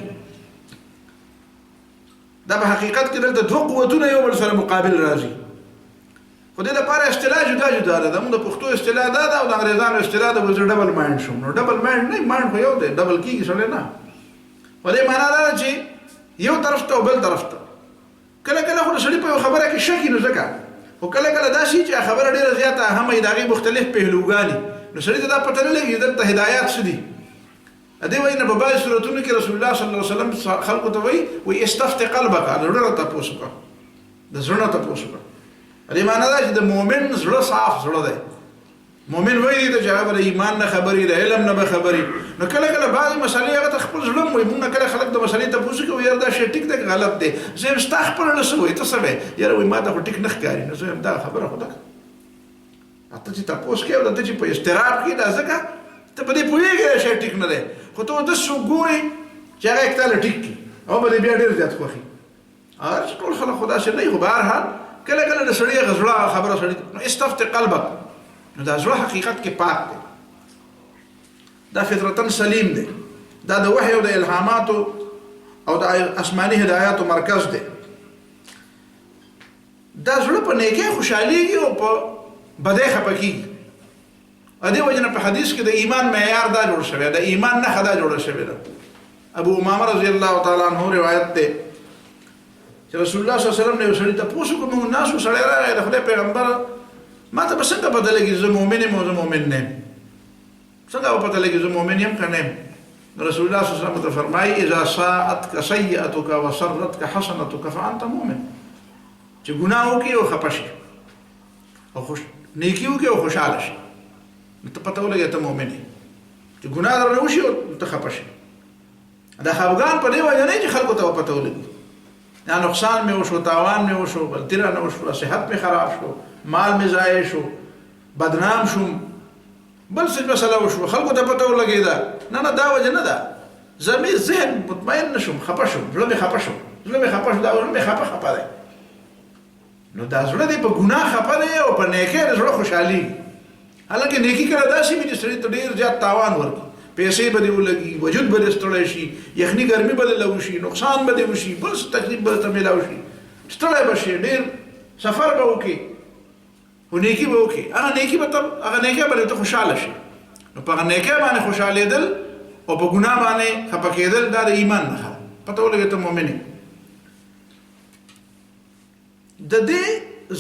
دا په حقیقت کې د دوه قوتونو یو بل سره مقابل راځي. خو دې لپاره اصطلاح جدا جدا ده. موږ د پښتو اصطلاح دا ده او د انګریزانو اصطلاح ده چې ډبل مایند شو. نو ډبل مایند نه، مایند خو یو دی، ډبل کېږي سړی نه. خو دې معنا دا ده چې یو طرف ته او بل طرف ته. کله کله خو سړی په خبره کې شک نه ځکه، خو کله کله دا شي چې خبره ډیره زیاته اهمه وي، د هغې مختلف پهلوګانې، نو سړي ته دا پته نه لګي دلته هدایات څه دي. دې وایي نه په بعضې صورتونو کې رسول الله صلی الله علیه وسلم خلکو ته وایي استفتح قلبک، د زړه نه تپوس وکړه، د زړه نه تپوس وکړه. دې معنا دا چې د مؤمن زړه صاف زړه دی. مؤمن وایي ته چې هغه د ایمان نه خبرې، د علم نه به خبرې. نو کله کله بعضې مسلې هغه ته خپل زړه هم وایي. مونږ نه کله خلک د مسلې تپوس کوي یاره دا شی ټیک دی غلط دی، زه یم ستا خپل نه څه وایي ته څه وایې یاره وایي ما ته خو ټیک نه ښکاري. نو زه یم دا خبره خو ده ته چې تپوس کوې او ته چې په اضطراب کې دا ځکه ته په دې پوهېږې دا شی ټیک نه دی، خو ته داسې څوک ګورې چې هغه یې تاله ټیک کړي او به دې بیا ډېر زیات خوښي. ټول خلک خو داسې نه وي، خو به هر حال کله کله د سړي هغه زړه خبره سړي نو استفتح قلبک، نو دا زړه حقیقت کې پاک دی، دا فطرتاً سلیم دی، دا د وحی او د الهاماتو او د آسماني هدایاتو مرکز دی. دا زړه په نیکۍ خوشحالېږي او په بدۍ خفه کېږي. دې وجه نه په حدیث کې د ایمان معیار دا جوړ شوی، د ایمان نښه دا جوړه شوې ده. ابو امامه رضی الله تعالی عنه روایت دی چې رسول الله صلی الله علیه وسلم نه یو سړي تپوس وکړ، موږ ناست وو، سړی راغی د خدای پیغمبره ما ته به څنګه پته لګي زه مؤمن یم او زه مؤمن نه یم، څنګه به پته لګي زه مؤمن یم که نه یم؟ رسول الله صلی الله علیه وسلم ته فرمایي اذا ساءتک سیئتک وسرتک حسنتک فانت مؤمن. چې ګناه وکړي او خفه شي او نیکي وکړي او خوشحاله شي، نو ته پته ولګي ته مؤمن یې. چې ګناه درنه وشي او ته خفه شي، دا خفګان په دې وجه نه چې خلکو ته پته ولګي یا نقصان مې وشو، تاوان مې وشو، غلطي رانه وشوه، صحت مې خراب شو، مال مې ضایع شو، بدنام شوم، بل څه مسله وشوه، خلکو ته پته ولګېده. نه نه، دا وجه نه ده. زمیر ذهن مطمئن نه شوم، خفه شوم، زړه مې خفه شو، زړه مې خفه شو، دا زړه مې خفه دی. نو دا زړه دی په ګناه خفه دی او په نیکۍ د زړه خوشحالېږي. حالانکه نیکي کله داسې وي چې سړي ته ډېر زیات تاوان ورکړي، پیسې به دې ولګي، وجود به دې ستړی شي، یخني ګرمي به دې وشي، نقصان به دې وشي، بل څه تکلیف به درته میلاو شي، ستړی به شي، ډېر سفر به وکړي، خو نیکي به وکړي. هغه نیکي به ته خوشحاله شي. نو په هغه نیکۍ باندې خوشحالېدل او په ګناه باندې خفه کېدل دا د ایمان نښه ده. پته ولګي ته مؤمن یې. د دې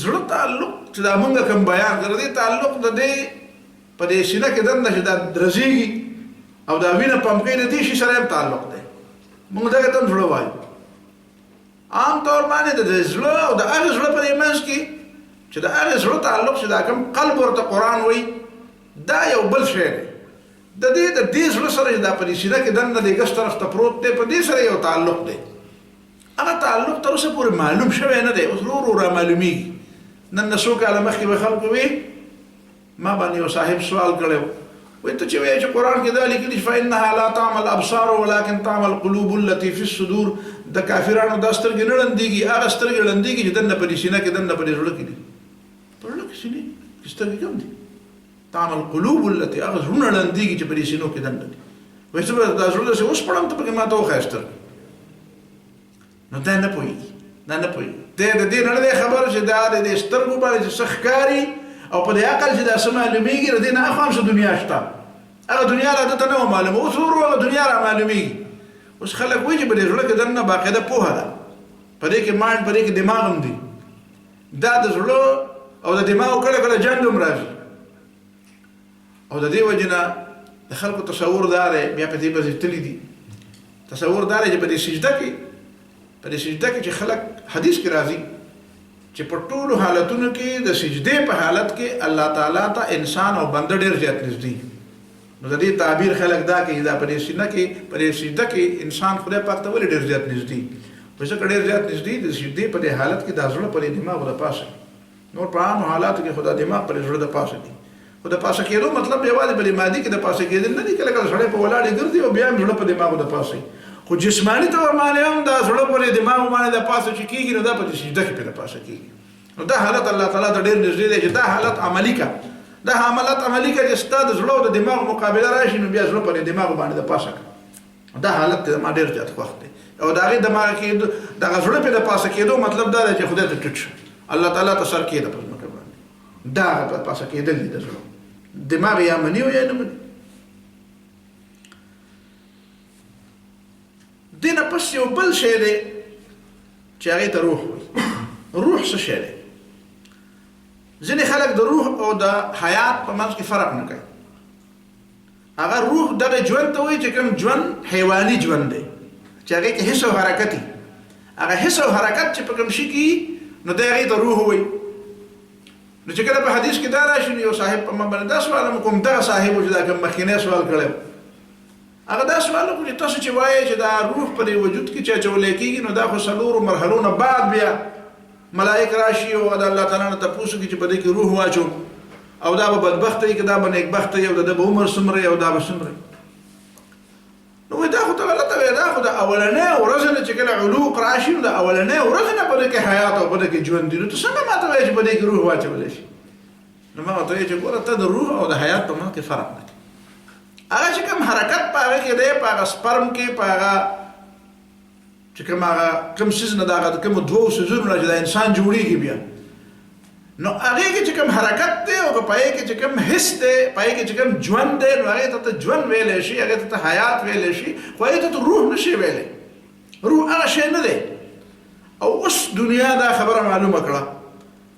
زړه تعلق چې دا مونږ کوم بیان کړی، د دې تعلق د دې په دې سینه کې دننه چې دا درزېږي او دا وینه پمپ کوي د دې شي سره تعلق دی. موږ دغه ته زړه وایو. عام طور باندې د زړه او د هغه زړه په منځ کې چې د هغه زړه تعلق چې دا کوم قلب ورته قرآن وایي دا یو بل شی دی. د دې زړه سره دا په دې سینه کې دننه د ګس طرف ته پروت دی، په دې سره یو تعلق دی. هغه تعلق تر اوسه پورې معلوم شوی نه دی، اوس ورو ورو را معلومیږي. نن څو کاله مخکې به خلکو وي ما باندې یو صاحب سوال کړی وایي ته چې وایې چې قرآن کې دا لیکلي چې فإنها لا تعمى الأبصار ولكن تعمى القلوب التي في الصدور. د کافرانو دا سترګې نه ړندېږي، هغه سترګې ړندېږي چې دننه په دې سینه کې دننه په دې زړه کې دي. په زړه کې سینې کې سترګې کم دي. تعمى القلوب التي هغه زړونه ړندېږي چې په دې سینو کې دننه دي. وایي زه به دا زړه داسې اوس پړم ته پکې ما ته وښایه سترګې. نو دا نه پوهېږي، دا نه پوهېږي. د دې نه دی خبر چې دا د دې سترګو باندې چې څه ښکاري او په دې عقل چې دا څه معلومېږي د دې نه اخوا هم څه دنیا شته. هغه دنیا را دته نه وه معلومه، اوس ورو هغه دنیا را معلومېږي. اوس خلک وایي چې په دې زړه کې دننه باقاعده پوهه ده، په دې کې مایند، په دې کې دماغ هم دي. دا د زړه او د دماغ کله کله جنګ هم راځي. او د دې وجې نه د خلکو تصور دا دی، بیا په دې پسې تللي دي، تصور دا دی چې په دې سجده کې چې خلک حدیث کې راځي چې په ټولو حالتونو کې د سجدې په حالت کې الله تعالی ته انسان او بنده ډېر زیات نږدې. نو د دې تعبیر خلک دا کوي دا په دې سینه کې په دې سجده کې انسان خدای پاک ته ولې ډېر زیات نږدې. په ځکه ډېر زیات نږدې د سجدې په دې حالت کې دا زړه په دې دماغ د پاسه، نور په عام حالاتو کې خدا دماغ په زړه د پاسه دي. خو د پاسه کېدو مطلب یوازې په دې مادي کې د پاسه کېدل نه دي. کله کله سړی په ولاړې ګرځي او بیا هم زړه په دماغ د پاسه، خو جسماني طور باندې هم دا زړه په دماغ باندې د پاسه چې کېږي نو دا په سجده کې په پاسه کېږي. نو دا حالت الله تعالی ته ډېر نږدې دی چې دا حالت عملي کا، دا حالت عملي کا چې ستا د زړه او د دماغ مقابله راشي نو بیا زړه په دماغ باندې د پاسه کا. دا حالت ما ډېر زیات خوښ دی. او د هغې دماغ کې دغه زړه په د پاسه کېدو مطلب دا دی چې خدای ته ټیټ شه، الله تعالی ته سر کېده په ځمکه باندې. دا په پاسه کېدل دي د زړه. دماغ یا مني او یا نه مني. دې نه پس یو بل شی دی چې هغې ته روح وایي. روح څه شی دی؟ ځینې خلک د روح او د حیات په منځ کې فرق نه کوي. هغه روح دغه ژوند ته وایي چې کوم ژوند حیواني ژوند دی چې هغې کې حس او حرکت وي. هغه حس او حرکت چې په کوم شي کې نو دی هغې ته روح وایي. نو چې کله په حدیث کې دا راشي نو یو صاحب په ما باندې دا سوال کوم دغه صاحب و چې دا کوم مخکینی سوال کړی هغه دا سوال وکړو چې تاسو چې وایئ چې دا روح په دې وجود کې چې اچولی کېږي نو دا خو څلورو مرحلو نه بعد بیا ملائک راشي او د الله تعالی نه تپوس وکړي چې په دې کې روح واچوم او دا به بدبخته وي که دا به نیکبخته وي او د ده به عمر څومره او دا به څومره. نو وایي دا خو ته غلطه وایې، دا خو د اولنۍ ورځ نه چې کله علوق راشي نو د اولنۍ ورځ نه په دې کې حیات او په دې کې ژوند دي. نو ته څنګه ما ته وایې چې په دې کې روح واچولی شي؟ نو ما ورته وایي چې ګوره ته د روح او د حیات په منځ کې فرق نه کوي. هغه چې کوم حرکت په هغه کې دی، په هغه سپرم کې، په هغه چې کوم څیز نه د هغه کومو دوو څیزونو نه چې د انسان جوړېږي بیا نو هغې کې چې کوم حرکت دی او په هغې کې چې کوم حس دی، په هغې کې چې کوم ژوند دی نو هغې ته ژوند ویلی شي، هغې ته حیات ویلی شي، خو هغې ته روح نه شي ویلی. روح هغه شی نه دی. او اوس دنیا دا خبره معلومه کړه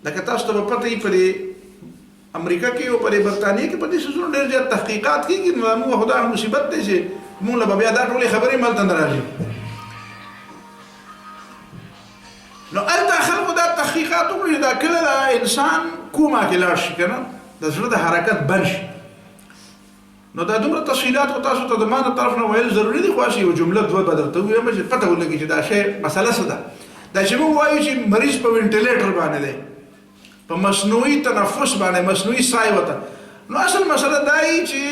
لکه تاسو ته به پته وي په دې امریکا کې او په برطانیه کې په دې څیزونو ډېر زیات تحقیقات کېږي. نو موږ خو دا مصیبت دی چې موږ له به بیا دا ټولې خبرې ملته نه راځي. نو هلته خلکو دا تحقیقات وکړي چې دا کله د انسان کومه کې لاړ شي که نه د زړه د حرکت بند شي. نو دا دومره تفصیلات خو تاسو ته د ما د طرف نه ویل ضروري دي، خو هسې یو جمله دوه به درته ووایم چې پته ولګي چې دا شی مسله څه ده. دا چې موږ وایو چې مریض په وینټیلیټر باندې دی، په مصنوعي تنفس باندې، مصنوعي سای وته، نو اصل مسله دا وي چې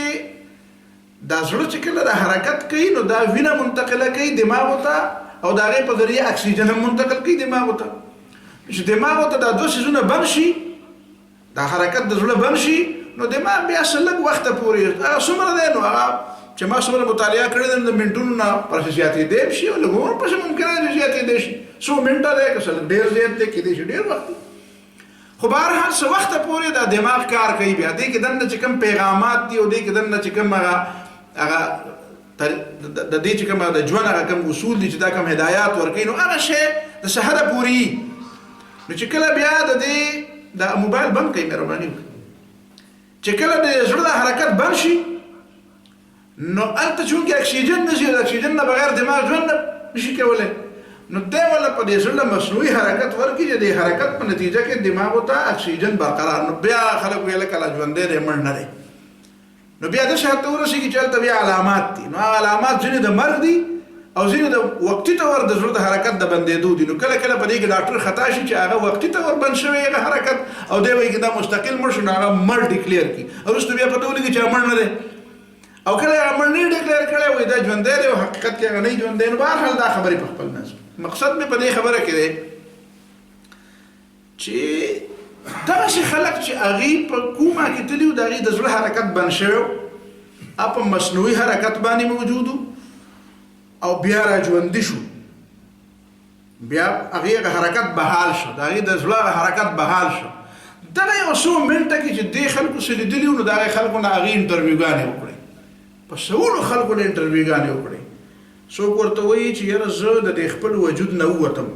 دا زړه چې کله د حرکت کوي نو دا وینه منتقله کوي دماغو ته او د هغې په ذریعه اکسیجن هم منتقل کوي دماغو ته. چې دماغو ته دا دوه څیزونه بند شي، دا حرکت د زړه بند شي نو دماغ بیا څه لږ وخته پورې هغه څومره دی نو هغه چې ما څومره مطالعه کړې ده د منټونو نه پسې زیاتېدی شي او لږ عمر پسې ممکنه ده چې زیاتېدی شي. څو منټه دی که څه لږ ډېر زیات دی کېدی شي ډېر وخت. خو بهرحال څه وخته پورې دا دماغ کار کوي. بیا دې کې دننه چې کوم پیغامات دي او دې کې دننه چې کوم هغه د دې چې کوم د ژوند هغه کوم اصول دي چې دا کوم هدایات ورکوي نو هغه شی د څه حده پورې نو چې کله بیا د دې د موبایل بند کوي مهرباني وکړئ چې کله د زړه د حرکت بند شي نو هلته چونکې اکسیجن نه ځي، د اکسیجن نه بغیر دماغ ژوند نشي کولی، نو دی ولا په دې زړه مصنوعي حرکت ورکړي چې د حرکت په نتیجه کې دماغو ته اکسیجن برقرار، نو بیا خلک ویل کله ژوندی دی مړ نه دی. نو بیا داسې حد ته ورسېږي چې هلته بیا علامات دي، نو هغه علامات ځینې د مرګ دي او ځینې د وقتي طور د زړه د حرکت د بندېدو دي. نو کله کله په دې کې ډاکټر خطا شي چې هغه وقتي طور بند شوی هغه حرکت او دی وایي چې دا مستقل مړ شو، نو هغه مړ ډیکلیر کړي، وروسته بیا پته ولګي چې مړ نه دی، او کله هغه مړ نه ډیکلیر کړی وایي دا ژوندی دی او حقیقت کې هغه نه ژوندی. نو بهرحال دا خبرې په خپل نظر مقصد مې په دې خبره کې دی چې دغسې خلک چې هغې په کومه کې تلي وو د هغې د زړه حرکت بند شوی په مصنوعي حرکت باندې موجود او بیا را ژوندي شو، بیا هغې حرکت بحال شو، د هغې د زړه حرکت بحال شو. دغه یو څو منټه کې چې دې خلکو څه لیدلي وو نو د هغې خلکو نه هغې انټرویوګانې وکړې، په سلو خلکو نه انټرویوګانې وکړې. څوک ورته وایي چې یاره زه د دې خپل وجود نه ووتم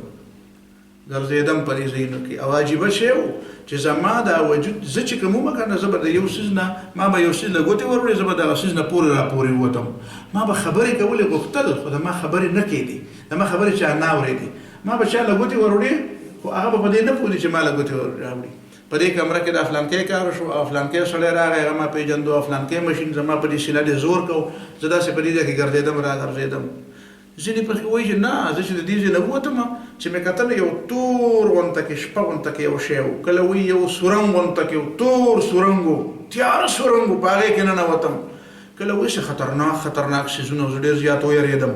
ګرځېدم په دې ځایونو کې، او عجیبه شی و چې زما دا وجود زه چې کوم ومه که نه زه به د یو څیز نه ما به یو څیز له ګوتې وروړې، زه به دغه څیز نه پورې را پورې ووتم، ما به خبرې کولې غوښتل خو د ما خبرې نه کېدې، د ما خبرې چا نه اورېدې، ما به چا له ګوتې وروړې خو هغه به په دې نه پوهېدي چې ما له ګوتې راوړي. په دې کمره کې د فلانکې کار شو او فلانکې سړی راغی هغه ما پېژندو او فلانکې مشین زما په دې سیله ډېر زور کو، زه داسې په دې ځای کې ګرځېدم را ګرځېدم. ځینې پکې وایي چې نه زه چې د دې ځای نه ووتم چې مې کتل یو تور غونته کې شپه غونته کې یو شی و، کله وایي یو سورنګ غونته کې یو تور سورنګ و، تیاره سورنګ و، په هغې کې ننوتم، کله وایي چې خطرناک څیزونه زه ډېر زیات ویرېدم.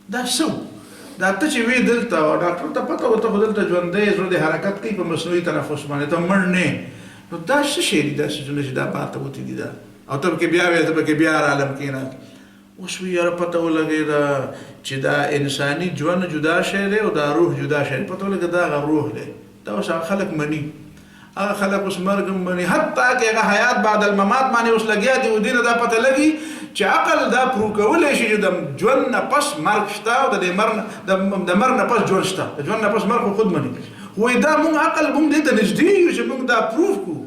دا څه دا ته چې وی دلته ډاکټر ته پته وه ته خو دلته ژوندی زړه د حرکت کوي په مصنوعي تنفس باندې ته مړ نه، نو دا څه شی دي دا څیزونه چې دا پاته وتي دي دا، او ته پکې بیا وایې ته پکې بیا رالم کېنه. اوس وی یاره پته ولګېده چې دا انساني ژوند جدا شی دی او دا روح جدا شی دی، پته ولګېده دا هغه روح دی. دا اوس هغه خلک مني، هغه خلک اوس مرګ هم مني، حتی که هغه حیات بعد الممات باندې اوس لګیا دي او دې نه دا پته لګي چې عقل دا پرو کولی شي چې د ژوند نه پس مرګ شته او د مرګ نه پس ژوند شته، د ژوند نه پس مرګ خو خود مني، وایي دا مونږ عقل مونږ دې ته نږدې یو چې مونږ دا پروف کړو،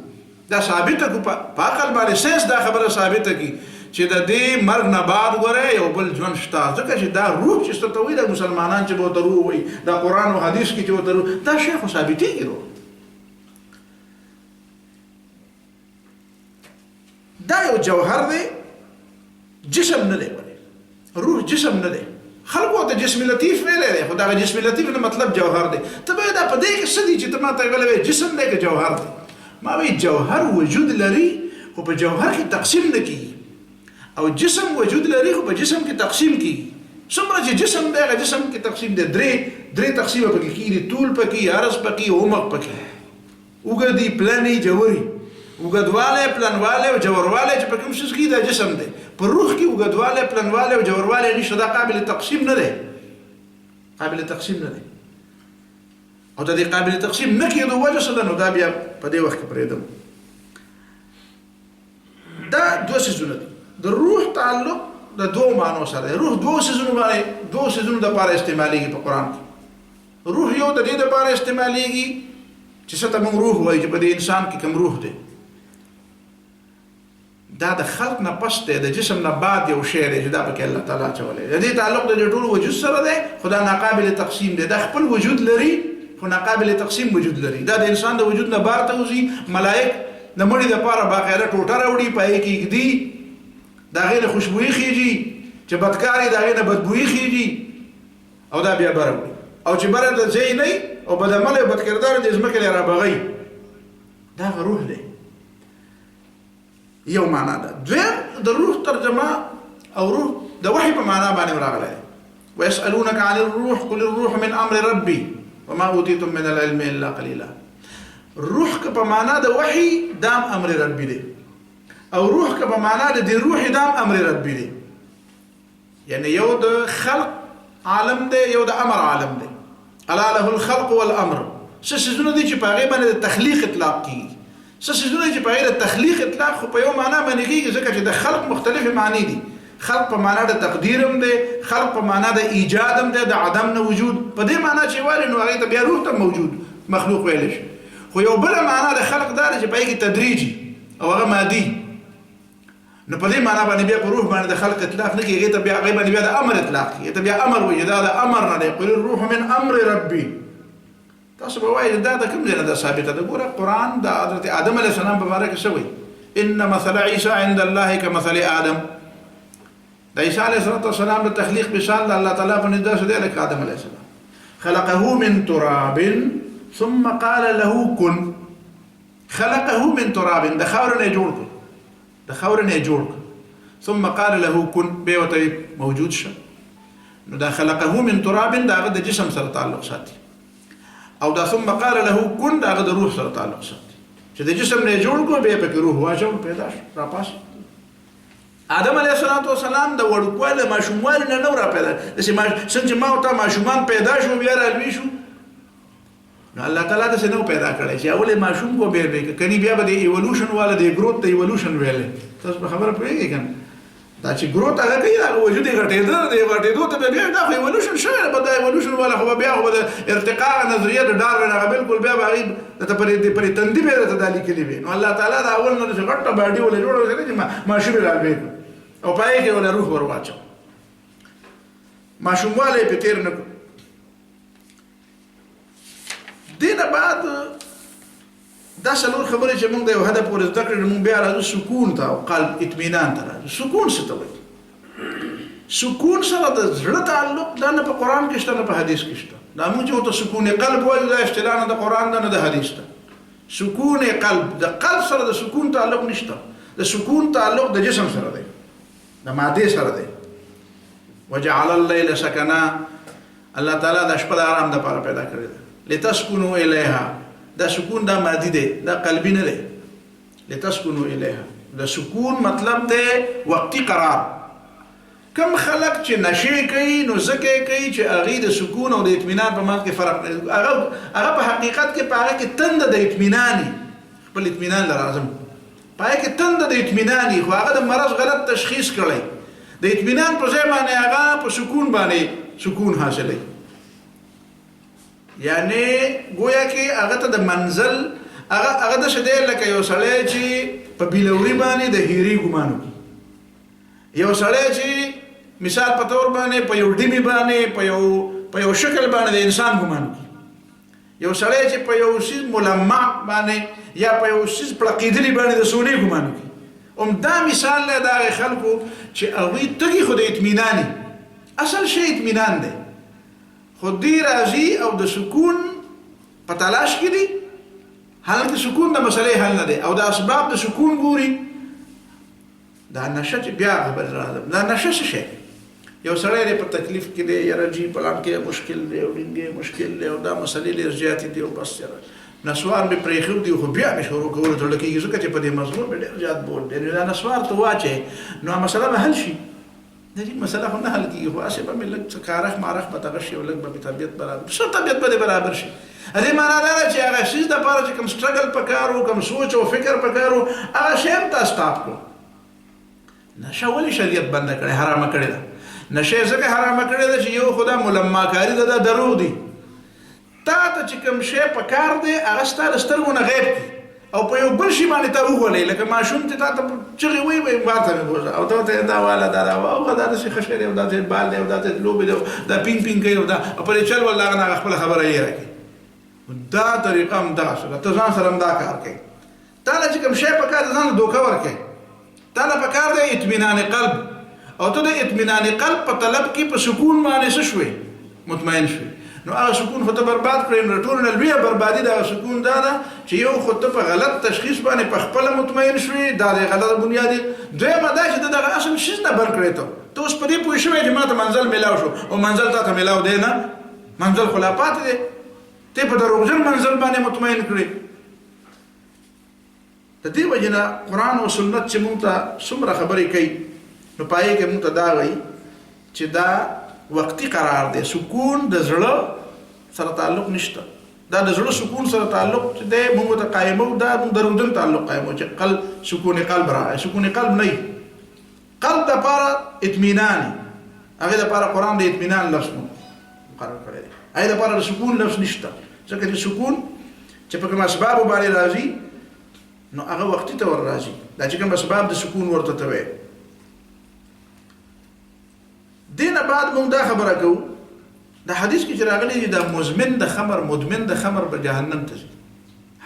دا ثابته کړو په عقل باندې، ساینس دا خبره ثابته کړي چې د دې مرګ نه بعد ګوره یو بل ژوند شته، ځکه چې دا روح چې څه ته وایي دا مسلمانان چې به ورته روح وایي، دا قرآن او حدیث کې چې ورته روح، دا شی خو ثابتېږي روح. دا یو جوهر دی، جسم نه دی، روح جسم نه دی. خلکو ته جسم لطیف ویلی دی، خو دغه جسم لطیف نه مطلب جوهر دی. ته به دا په دې کې څه دي چې ته ما ته ویلی وایي جسم دی که جوهر دی؟ ما وایي جوهر وجود لري خو په جوهر کې تقسیم نه کېږي، او جسم وجود لري خو په جسم کې تقسیم کېږي. څومره چې جسم دی هغه جسم کې تقسیم دی، درې تقسیمه پکې کېږي، طول پکې، عرض پکې، عمق پکې، اوږدي، پلنې، جوړي. اوږدوالی، پلنوالی او جوړوالی چې په کوم څیز کې دا جسم دی. په روح کې اوږدوالی، پلنوالی او جوړوالی نشته، دا قابل تقسیم نه دی، قابل تقسیم نه دی. او د دې قابل تقسیم نه کېدو وجه څه ده؟ نو دا بیا په دې وخت کې پرېږدم. دا دوه څیزونه دي. د روح تعلق د دوو معنو سره دی. روح دوو څیزونو دپاره استعمالیږي په قرآن کې. روح یو د دې دپاره استعمالیږي چې څه ته موږ روح وایي چې په دې انسان کې کوم روح دی، دا د خلق نه پس دی، د جسم نه بعد یو شی دی چې دا پکې الله تعالی اچولی. د دې تعلق د دې ټول وجود سره دی، خو دا ناقابل تقسیم دی. دا خپل وجود لري خو ناقابل تقسیم وجود لري. دا د انسان د وجود نه بار ته وځي، ملائک د مړي دپاره باقاعده ټوټه راوړي، په هغې کې ږدي، د هغې نه خوشبويي خېږي، چې بدکار یې د هغې نه بدبويي خېږي، او دا بیا بره وړي. او چې بره د ځای نه او بدعمله او بدکردار د ځمکې نه رابغوي، دا هغه روح دی. یو معنا ده. دویم د روح ترجمه او روح د وحي په معنا باندې راغلی دی. ويسألونك عن الروح قل الروح من امر ربي وما اوتيتم من العلم الا قليلا. روح که په معنا د وحي دام امر ربي دی، او روح که په معنا د دې روح دام امر ربي دی. یعنی یو د خلق عالم دی، یو د امر عالم دی. الا له الخلق والامر. څه څیزونه دي چې په هغې باندې د تخلیق اطلاق کېږي، څه څیزونه دي چې په هغې د تخلیق اطلاق خو په یو معنا باندې کېږي، ځکه چې د خلق مختلفې معنی دي. خلق په معنا د تقدیر هم دی، خلق په معنا د ایجاد هم دی، د عدم نه وجود. په دې معنا چې وایي نو هغې ته بیا روح ته موجود مخلوق ویلی شي. خو یو بله معنا د خلق دا دی چې په هغې کې تدریجي او هغه مادي. نو په دې معنا باندې بیا په روح باندې د خلق اطلاق نه کیږي، ته بیا هغه باندې بیا د امر اطلاق کیږي، ته بیا امر وایي دا د امر نه دی. قل الروح من امر ربي. تاسو به وایي دا د کوم ځای نه ده ثابته ده؟ ګوره قرآن د حضرت آدم علیه السلام په باره کې څه وایي؟ ان مثل عیسی عند الله کمثل آدم. د عیسی علیه السلام د تخلیق مثال د الله تعالی په نزد دی لکه آدم علیه السلام. خلقه من تراب ثم قال له كن. خلقه من تراب، د خاور نه جوړ کړ، د خاور نه جوړ کړ. ثم قال له كن، به وته موجود شه. نو دا خلقه من تراب دا د جسم سره تعلق ساتي، او دا ثم قال له كن دا د روح سره تعلق ساتي. چې د جسم نه جوړ کو به په روح واچو پیدا شو را پاس. آدم علیه السلام د وړوکواله ماشوموالي نه نو را پیدا، داسې څنګه ما او تا ماشومان پیدا شو بیا رالوي شو، نو الله تعالی داسې نو پیدا کړی چې اول ماشوم کو به کني بیا به د ایولوشن والا د گروث ته ایولوشن ویلې. تاسو په خبره پوهیږئ کنه؟ دا چې گروث هغه کوي دا وجود یې غټېده، د غټېدو ته بیا دا ایولوشن شوی، به دا ایولوشن والا خو بیا خو د ارتقاء نظریه د ډاروین هغه بالکل بیا به هغې ته پرې تندي به درته دا لیکلي وي. نو الله تعالی د اول نه داسې غټه باډي ولې جوړه کړې چې ماشوم یې رالوی کړو او په هغې کې ولې روح ور واچو، ماشوموالی یې پرې تېر نه کړو. دې نه بعد دا څلور خبرې چې موږ د یو هدف پورې زده کړې، موږ بیا راځو سکون ته او قلب اطمینان ته راځو. سکون څه ته وایي؟ سکون سره د زړه تعلق دا نه په قرآن کې شته نه په حدیث کې شته. دا موږ چې ورته سکون قلب وایو دا اصطلاح نه د قرآن ده نه د حدیث ده. سکون قلب، د قلب سره د سکون تعلق نشته. د سکون تعلق د جسم سره دی، د مادې سره دی. وجعل الليل سکنا، الله تعالی د شپه د آرام دپاره پیدا کړې ده. لتسكنوا الیها، دا سکون دا مادي دی، دا قلبي نه دی. لتسكنوا الیها، دا سکون مطلب دی وقتی قرار. کم خلق چې نشې کوي نو ځکه کوي چې هغې د سکون او د اطمینان په منځ کې فرق دی. هغه په حقیقت کې په هغه کې تنده د اطمیناني، خپل اطمینان له راځم په هغه کې تنده د اطمیناني، خو هغه د مرض غلط تشخیص کړی. د اطمینان په ځای باندې هغه په سکون باندې سکون حاصلوي. یعنی گویا کې هغه ته د منزل هغه داسې دی لکه یو سړی چې په بیلوري باندې د هیري ګمان وکړي، یو سړی چې مثال په طور باندې په یو ډیمي باندې په یو شکل باندې د انسان ګمان وکړي، یو سړی چې په یو څیز ملمع باندې یا په یو څیز پړقېدلي باندې د سونې ګمان وکړي. دا مثال دی د هغې خلکو چې هغوی تږي خو د اطمیناني، اصل شی اطمینان دی، خو دی راځي او د سکون په تلاش کې دي، حالانکه سکون د مسئلې حل نه دی او د اسباب د سکون ګوري. دا نشه چې بیا خبر راځم، دا نشه څه شی؟ یو سړی دی په تکلیف کې دی، یاره جي پلان کې مشکل دی او ډینګې مشکل دی او دا مسئلې ډېر زیاتې دي او بس یاره نسوار مې پرېښود دي خو بیا مې شروع کولو زړه کېږي ځکه چې په دې موضوع مې ډېر زیات بول دی. دا نسوار ته واچې نو مسله به حل شي. د دې مسله خو نه حل کېږي، خو هسې به مې لږ څه کارخ مارخ به دغه شي او لږ به مې طبیعت برابر څه طبیعت به دې برابر شي. دې معنا دا ده چې هغه څیز دپاره چې کوم سټرګل پکار و، کوم سوچ او فکر پکار و، هغه شی هم تا سټاپ کړو. نشه ولې شریعت بنده کړې، حرامه کړې ده؟ نشه ځکه حرامه کړې ده چې یو خو دا ملماکاري ده، دا دروغ دي. تا ته چې کوم شی پکار دی هغه ستا د سترګو نه غیب کړي او په یو بل شي باندې تا وغولئ، لکه ماشوم چې تا ته چغې وایي بار ته مې بوځه او ته ورته دا واله دا راوغه دا داسې ښه شی دی او دا داسې بال دی او دا داسې لوبې دی او دا پینګ پینګ کوي او دا او پرې چل ول هغه نه هغه خپله خبره یې راکړي. دا طریقه هم دغسې ده، ته ځان سره هم دا کار کوي. تا له چې کوم شی پکار دی ځان له دوکه ورکوي. تا له پکار دی اطمینان قلب او ته د اطمینان قلب په طلب کې په سکون باندې څه شوې؟ مطمئن شوې. نو هغه سکون خو ته برباد کړې. نو ټول نه لویه بربادي د هغه سکون دا ده چې یو خو ته په غلط تشخیص باندې په خپله مطمئن شوې، دا د غلط بنیادي. دویمه دا چې ته دغه اصل شیز نه بند کړې، ته اوس په دې پوه شوې چې ما ته منزل میلاو شو او منزل تا ته میلاو دی نه، منزل خو لا پاتې دی، ته په دروغجن منزل باندې مطمئن کړې. د دې وجې نه قرآن او سنت چې مونږ ته څومره خبرې کوي نو په هغې کې مونږ ته دا وایي چې دا وقتی قرار دی، سکون د زړه سره تعلق نشته. دا د زړه سکون سره تعلق چې دی مونږ ته قایمو، دا مونږ دروغجن تعلق قایمو چې قلب سکون قلب راغی. سکون قلب نه وي، قلب دپاره اطمینان، هغې دپاره قرآن د اطمینان لفظ مقرر کړی دی، هغې دپاره د سکون لفظ نشته. ځکه چې سکون چې په کوم اسبابو باندې راځي نو هغه وختي ته ور راځي. دا چې کوم اسباب د سکون ورته ته وایي. دینه بعد موږ دا خبره کوو د حدیث کې چې راغلی دا مزمن د خمر مدمن د خمر به جهنم ته ځي.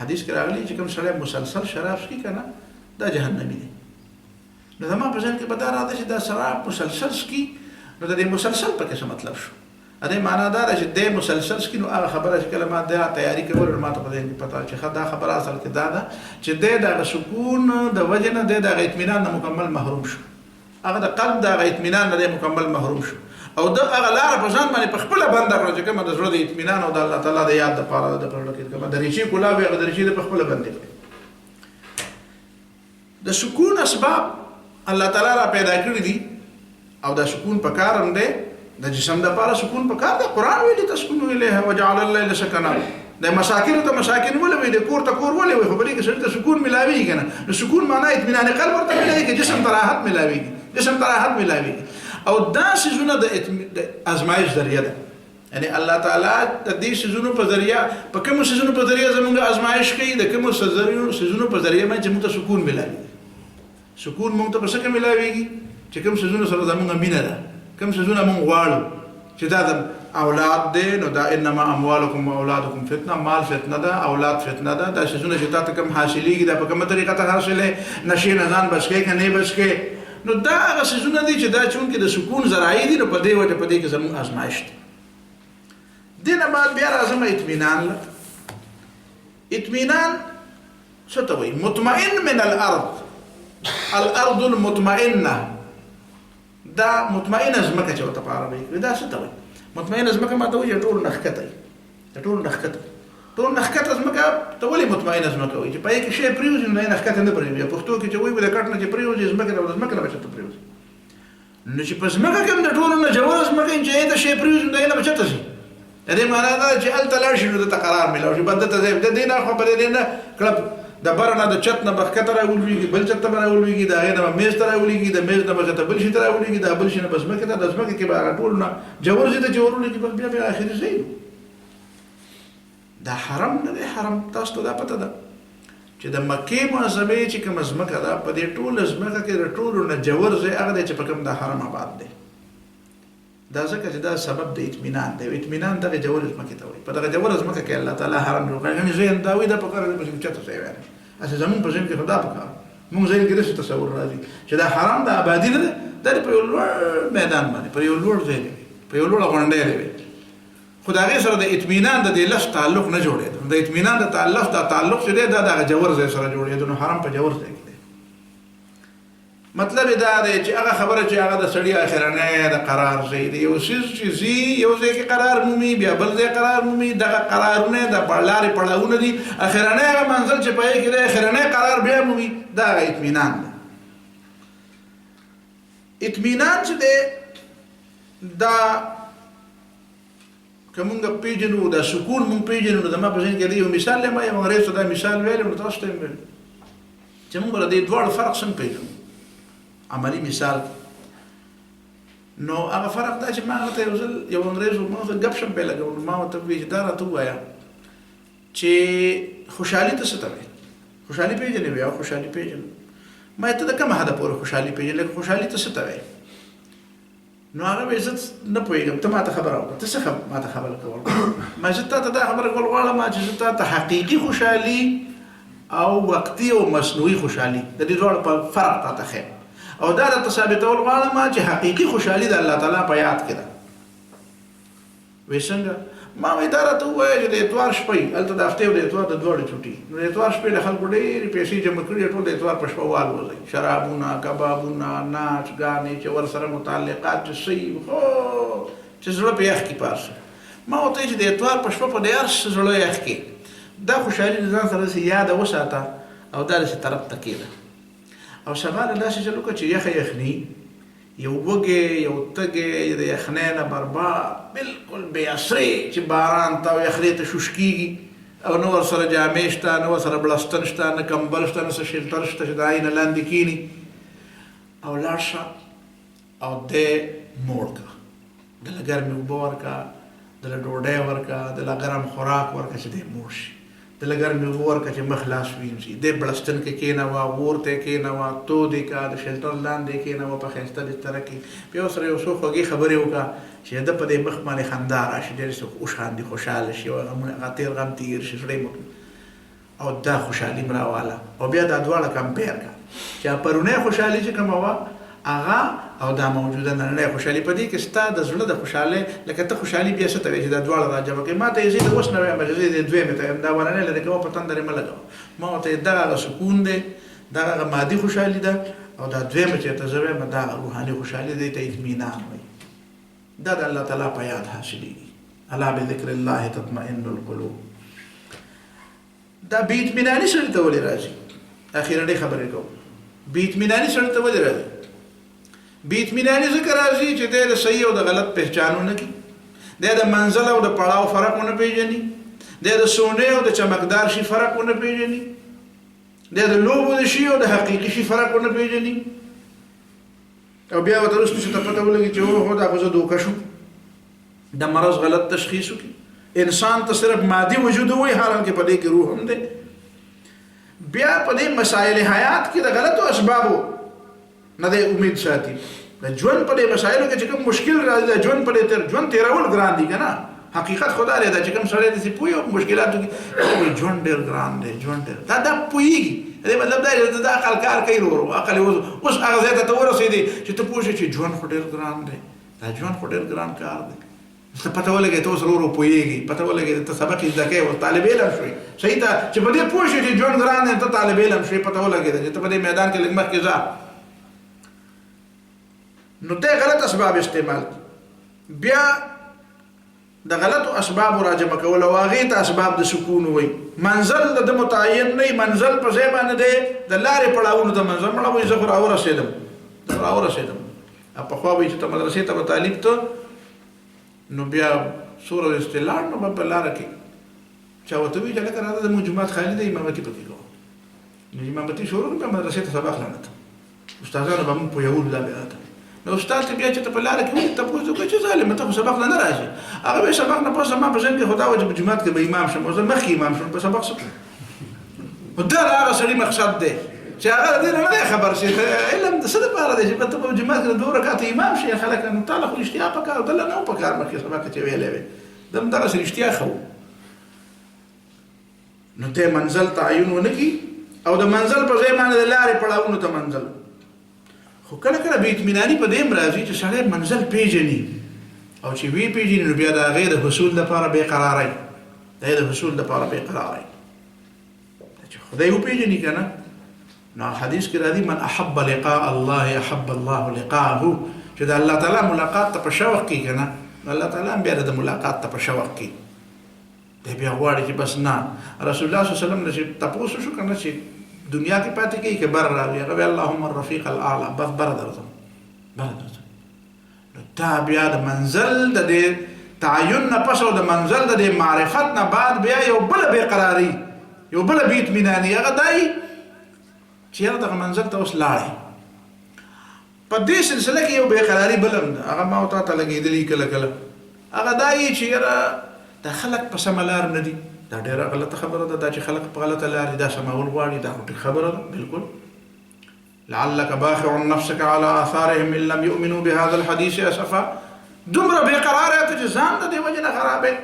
حدیث کې راغلی چې کوم سړی مسلسل شراب څښي کنه دا جهنمی دی. نو زما په ذهن کې به دا راځي چې دا شراب مسلسل څښي نو د دې مسلسل په څه مطلب شو؟ ا دې معنا دا چې د مسلسل څښي نو هغه خبره چې کله ما دا تیاری کول ما ته په ذهن کې پتا چې دا خبره اصل کې دا ده چې د سکون د وجه نه د اطمینان نه مکمل محروم شو. هغه د قلب د اطمینان نه مکمل محروم شو او د هغه لار په ځان باندې په خپل بند کړو چې کومه د زړه د اطمینان او د الله تعالی د یاد د پاره د پرړه کې کومه د ریشي کولا به د ریشي په خپل بند کړي. د سکون اسباب الله تعالی را پیدا کړی دي او د سکون په کار هم دی. د جسم د پاره سکون په کار دی. قران ویلي تسكنوا الیه وجعل الليل سکنا. د مساکن ته مساکن ولوي د کور ته کور ولوي خو بلې کې سړی ته سکون ملاوي کنه. نو سکون معنی اطمینان قلب ورته ملاوي کې جسم ته راحت ملاوي جسم ته راحت ملاوي او دا سيزونه د ازمایش ذریعہ ده. یعنی الله تعالی د دې سيزونو په ذریعہ په کوم سيزونو په ذریعہ زموږ ازمایش کوي د کوم سيزونو په ذریعہ باندې موږ ته سکون ملاوي. سکون موږ ته په څه کې ملاويږي چې کوم سيزونو سره زموږ مینه ده کوم سيزونه موږ غواړو چې دا د اولاد دي. نو دا انما اموالکم واولادکم فتنه. مال فتنه ده اولاد فتنه ده. دا سيزونه چې تاسو کوم حاصلېږي دا په کومه طریقه ته حاصله نشي نه ځان بچ کې کنه بچ کې. نو دا هغه سيزونه دي چې دا چون کې د سکون ذرایع دي نو په دې وجه په دې کې زموږ ازمایش دي. دینه بعد بیا راځم اطمینان. اطمینان څه ته وایي؟ مطمئن من الارض المطمئنه. دا مطمئنه زمکه چې ورته په عربي کې دا څه ته وایي؟ مطمئنه زمکه ما ته وایي ټول نخکته ټول نخکته زمکه ته ولې مطمئنه زمکه وایي؟ چې په کې شی پریوزي نه نخکته نه پریوزي. پښتو کې چې وایي د کټ نه چې پریوزي زمکه د زمکه نه بچته پریوزي. نو چې په زمکه کې د ټولو نه جوړ زمکه چې دا شی پریوزي نه بچته شي. دې معنا دا چې ال تلاش نو د قرار ملو چې بده ته د دینه خو په دې نه کلب د برنه د چت نه بخکته راولېږي بل چت نه راولېږي دا غنه میز ته راولېږي د میز نه بچته بل شي ته راولېږي دا بل شي نه بس مکه ته د زمکه کې به ټول نه جوړ زیته جوړولېږي بس بیا په اخر شي. دا حرم نه دی. حرم تاسو ته دا پته ده چې د مکه معظمه چې کوم زمکه ده په دې ټول زمکه کې د ټول نه جوړ زی هغه چې په کوم د حرم آباد دی. دا ځکه چې دا سبب د اطمینان دی. اطمینان دغه جوړ زمکه ته وایي. په دغه جوړ زمکه کې الله تعالی حرم جوړ کړی. یعنی زین دا وی د په کار د بچو چته ځای وایي. اساس زمون په ځین کې خدا په کار موږ زین کې څه تصور راځي چې دا حرم د آبادی نه ده په یو لوړ میدان باندې په یو لوړ ځای دی په یو لوړ غونډه دی. خدای سره د اطمینان د لفظ تعلق نه جوړېد. د اطمینان د تعلق چې دی دا د جوړ ځای سره جوړېد. نو حرم په جوړ ځای کې دی. مطلب دا دی چې هغه خبره چې هغه د سړی اخرنه د قرار ځای دی. یو څه چې یو ځای کې قرار مومي بیا بل ځای قرار مومي. دغه قرارونه د پړلارې پړاوونه دي. اخرنه هغه منزل چې پای کې دی اخرنه قرار بیا مومي. دا اطمینان دی. اطمینان چې دی دا کومه پیجنو دا سکون مون پیجنو د ما په ځین کې دی. یو مثال لمه یو غریب دا مثال ویل نو تاسو ته ویل چې موږ د دې دوه فرق څنګه پیژنو. عملی مثال نو هغه فرق دا چې ما ته یو انګريز ما ته غب شپ لګول ما ته وی دا راته وایا چې خوشحالي ته څه ته وي؟ خوشحالي پیژنې بیا خوشحالي پیژنې ما ته د کومه حدا پورې خوشحالي پیژنې خوشحالي ته څه ته وي؟ نو هغه عزت نه پوهیږم. ته ما ته خبره وکړه. ته څه ما ته خبره کول ما زه ته دا خبره کول غواړم چې زه ته حقيقي خوشحالي او وقتي او مصنوعي خوشحالي د دې ډول په فرق ته خې او دا د ثابتول غواړم چې حقيقي خوشحالي د الله تعالی په یاد کې ده. وښنګ ما وې دا راته وایي چې د اتوار شپې الته د هفته د اتوار د دوړې چټي نو د اتوار شپې د خلکو ډېرې پیسې جمع کړې ټول د اتوار په شپه والوځي. شرابونه کبابونه ناچ غانې چې ور سره متعلقات شي خو چې زړه په یخ کې پارسه. ما وته چې د اتوار په شپه په ډېر زړه یخ کې دا خوشحالي ځان سره یاد وساته او دا څه طرف تکیده او شغاله داسې چلو که چې یخني یو وګي یو تګي د یخنه برباد بالکل بے اثرې چې باران تا یخنې ته شوشکیږي او نو ور سره جامې شته نو سره بلستن شته نه کمبل شته نه شیلټر شته چې دای نه لاندې کینی او لاشه او د مورکا د لګرمي وبور کا د ډوډۍ ورکا د لګرم خوراک ورکا چې د مورشي د لګرمې ورکه چې مخ لاس وینځي دی بړستن کې کېنوه اور ته یې کېنوه تودې کا د شلټر لاندې یې کېنوه په ښایسته بستره کې بیا ورسره یو څو خوږې خبرې وکړه چې د په دې مخ باندې خندا راشي ډېر اوښاندي خوشحاله شي هغه تېر غم تېر شي زړه یې او دا خوشحالي م راواله او بیا دا دواړه کمپیر کړه چې پرونی خوشحالي چې کومه وه هغه او دا موجوده نننۍ خوشحالي په دې کې ستا د زړه د خوشحالۍ لکه ته خوشحالي بیا څه ته وایې چې دا دواړه راجمع کوي ما ته یې زه د اوس نه وایم چې زه د دویمې ته وایم دا ورنۍ لرې کوه په تندر یې مه لګوه ما ورته دغه هغه سکون دی دغه هغه مادي خوشحالي ده او دا دویمه چې ته زه وایم دا روحاني خوشحالي دی ته اطمینان وایي دا د الله تعالی په یاد حاصلېږي الا بذکر الله تطمئن القلوب دا بې اطمیناني سړي ته ولې راځي اخرنۍ خبرې کوم بې اطمیناني سړي ته ولې راځي بې اطمیناني ځکه راځي چې دی د صحیح او د غلط پهچان ونه کړي دی د منزل او د پړاو فرق ونه پېژني دی د سونې او د چمکدار شي فرق ونه پېژني دی د لوبو د شي او د حقیقي شي فرق ونه پېژني او بیا ورته وروسته چې ته پته ولګي چې هو دا خو زه دوکه شوم د مرض غلط تشخیص وکړي انسان ته صرف مادي وجود وایي حالانکه په دې کې روح هم دی بیا په دې مسایل حیات کې د غلطو اسبابو نه دی امید ساتي د ژوند په دې مسایلو کې چې کوم مشکل راځي د ژوند په دې ژوند تېرول ګران دي که نه حقیقت خدا دی دا چې کوم سړی داسې پوهېږي په مشکلاتو کې ژوند ډېر ګران دی ژوند ډېر دا پوهېږي دې مطلب دا چې دا عقل کار کوي ورو عقل اوس هغه ځای ته ورسېدې چې ته پوه شې چې ژوند خو ډېر ګران دی دا ژوند خو ډېر ګران کار دی ته پته ولګېږي ته اوس ورو پوهېږي پته ولګېږي ته سبق زده کوې اوس طالب علم شوې صحیح ده چې په دې پوه شې چې ژوند ګران دی ته طالب علم شوې پته ولګېده چې ته په دې میدان کې لږ مخکې ځه نو ته غلط اسباب استعمال بیا د غلطو اسباب راجمع کول او هغې ته اسباب د سکون وایي منزل د متعین نه منزل په ځای باندې دی د لارې پړاوونو ته منزل مړه وایي زه خو راورسېدم پخوا وایي چې ته مدرسې ته به طالب ته نو بیا څومره ورسته لاړ نو به په لاره کې چا ورته وایي چې لکه راځه زموږ جومات خالي دی امامتي پکې کوو نو امامتي شروع کړو بیا مدرسې ته سبق لانته استادانو به موږ پوهولو دا بیا نو استاد ته بیا چې ته په لاره کې وایي تپوس وکړه چې ظالمه ته خو سبق نه راځي هغه به سبق نه پوه زما په ذهن کې خدا وه چې په جومات کې به امام شم او زه مخکې امام شم په سبق څه کړم نو دا د هغه سړي مقصد دی چې هغه د دې نه دی خبر چې علم د څه دپاره دی چې ته په جومات کې د 2 رکعته امام شې خلک نو تا له خو رښتیا پکار او دله نه و پکار مخکې سبق چې ویلی وې ده همدغسې رښتیا ښه و نو ته منزل تعین ونه کړي او د منزل په ځای باندې د لارې پړاوونو ته منزل خو کله کله بې اطمیناني په دې هم راځي چې سړی منزل پېژني او چې وی پېژني نو بیا د هغې د حصول دپاره بېقرارۍ د هغې د حصول دپاره بېقرارۍ چې خدای وپېژني که نه نو حدیث کې راځي من احب لقاء الله احب الله لقاءه چې د الله تعالی ملاقات ته په شوق کې که نه نو الله تعالی هم بیا د ملاقات ته په شوق کې دی بیا غواړي چې بس نه رسول الله صلی الله علیه وسلم نه چې تپوس وشو که نه چې دنیا کې پاتې کېږي که بر راوي هغه بیا اللهم الرفیق الاعلی بس بره درځم نو دا بیا د منزل د دې تعین نه پس او د منزل د دې معرفت نه بعد بیا یو بله بېقراري یو بله بې اطمیناني هغه دای چې یاره دغه منزل ته اوس لاړې په دې سلسله کې یو بېقراري بل هم ده هغه ما او تا ته لګېدلي کله کله هغه دا یي چې یاره دا خلک په سمه لار نه دي دا ډېره غلطه خبره ده دا چې خلک په غلطه لار دا سمول غواړي دا خو ټیک خبره ده بالکل لعلک باخع نفسک علی آثارهم ان لم یؤمنوا بهذا الحدیث اسفا دومره بېقراره ته چې ځان د دې وجې نه خرابې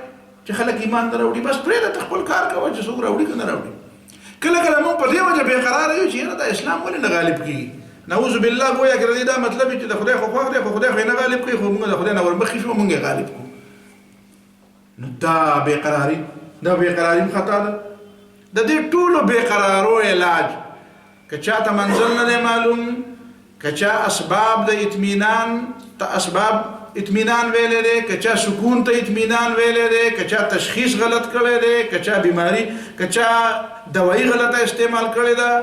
چې خلک ایمان نه راوړي بس پرېږده ته خپل کار کوه چې څوک راوړي که نه راوړي کله کله موږ په دې وجه بېقراره یو چې یاره دا اسلام ولې نه غالب کېږي نعوذ بالله ګویا کې دا مطلب چې د خدای خو خوښ دی خو خدای خو یې نه غالب کړي خو موږ د خدای نه ورمخکې شو موږ یې غالب کړو نو دا بېقراري دا بېقراري هم خطا ده د دې ټولو بېقرارو علاج که چاته منزل نه دی معلوم که چا اسباب د اطمینان ته اسباب اطمینان ویلی دی که چا سکون ته اطمینان ویلی دی که چا تشخیص غلط کړی دی که چا بیماری که چا دوایي غلطه استعمال کړې ده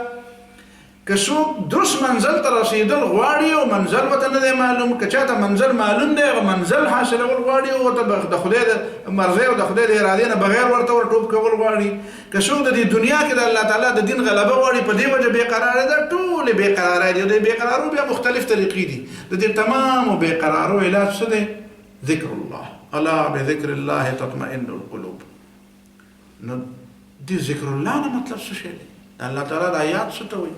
که څوک درست منزل ته رسېدل غواړي او منزل ورته نه دی معلوم که چاته منزل معلوم دی هغه منزل حاصلول غواړي او ورته د خدای د مرضۍ او د خدای د ارادې نه بغیر ورته ورټوپ کول غواړي که څوک د دې دنیا کې د الله تعالی د دین غلبه غواړي په دې وجه بېقراره ده ټولې بېقرارۍ دي د بېقرارو بیا مختلف طریقې دي د دې تمامو بېقرارو علاج څه دی ذکر الله الا بذکر الله تطمئن القلوب نو دې ذکر الله نه مطلب څه شی دی؟ د الله تعالی د آیات څه ته وایي؟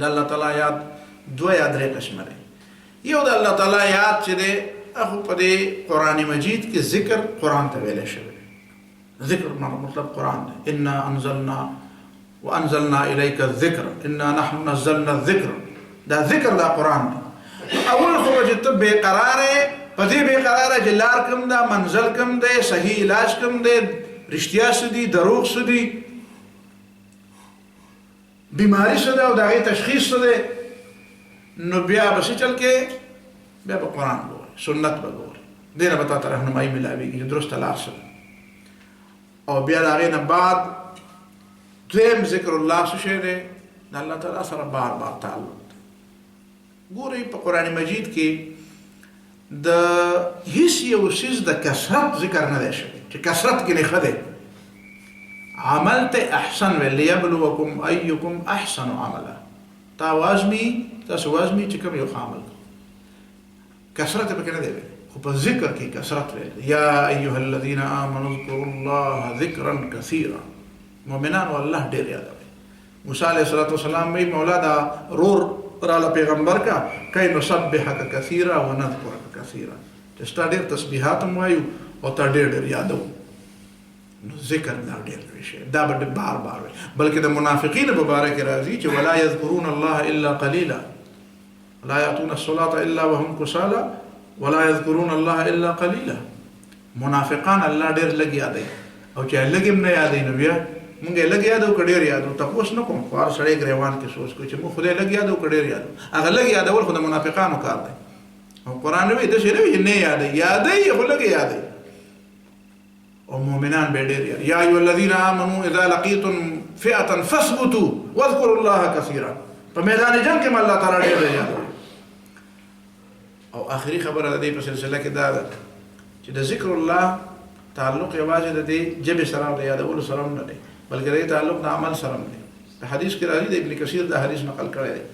د الله تعالی آیات دوه یا درې قسمه دی. یو د الله تعالی آیات چې دی هغه په دې قرآن مجید کې ذکر قرآن ته ویلی شوی دی. ذکر مطلب قرآن دی. انا وانزلنا الیک الذکر انا نحن نزلنا الذکر. دا ذکر دا قرآن دی. اول خو چې ته بېقراره په دې بېقراره چې لار کوم ده، منزل کوم دی، صحیح علاج کوم دی، رښتیا څه دي، دروغ څه دي، بیماری څه ده او د هغې تشخیص څه دی، نو بیا به څه چل کې؟ بیا به قرآن ګورې، سنت به ګورې، دې نه به تا ته رهنمایي میلاوېږي چې درسته لار څه ده. او بیا د هغې نه بعد دویم ذکر الله څه شی دی؟ د الله تعالی سره بار بار تعلق دی. ګورئ په قرآن مجید کې د هیڅ یو څیز د کثرت ذکر نه دی شوی چې کثرت کې نه ښه دی. عمل ته احسن ویل، لیبلوکم ایکم احسن عملا. تا وازمي تاسو وازمي چې کوم یو ښه عمل کوي. کثرت پکې نه دی ویل، خو په ذکر کې کثرت ویل. یا ایها الذین آمنوا اذکروا الله ذکرا کثیرا. مؤمنانو الله ډېر یادوي. موسی علیه السلام وایي مولا دا رور راله پیغمبر کا کای نسبحک کثیرا ونذکرک کثیرا، چې ستا ډېر تسبیحات هم وایو او تا ډېر یادو. نو ذکر دا ډېر لوی شی دا به بار بار وي. بلکې د منافقینو په باره کې راځي چې ولا یذکرون الله الا قلیلا ولا یأتون الصلاة الا وهم کسالى ولا یذکرون الله الا قلیلا. منافقان الله ډېر لږ یادوي، او چې لږ هم نه یادوي نو بیا مونږ یې لږ یادو که ډېر یادو. تپوس نه کوم، خو هر سړی ګریوان کې سوچ کوي چې مونږ خدای لږ یادو که ډېر یادو. هغه لږ یادول خو د منافقانو کار دی. او قرآن وایي داسې نه وي چې نه یادوي، یادوي خو لږ یادوي. او مؤمنان به ډېر یادوي. یا ایها الذین آمنوا اذا لقیتم فئة فاثبتوا واذکروا الله کثیرا. په میدان جنګ کې الله تعالی ډېر یادوي. او آخري خبره د دې په سلسله کې دا ده چې د ذکر الله تعلق یوازې د دې ژبې سره او د یادولو سره نه دی، بلکې د تعلق د عمل سره دی. په حدیث کې راځي، د ابن کثیر دا حدیث نقل کړی دی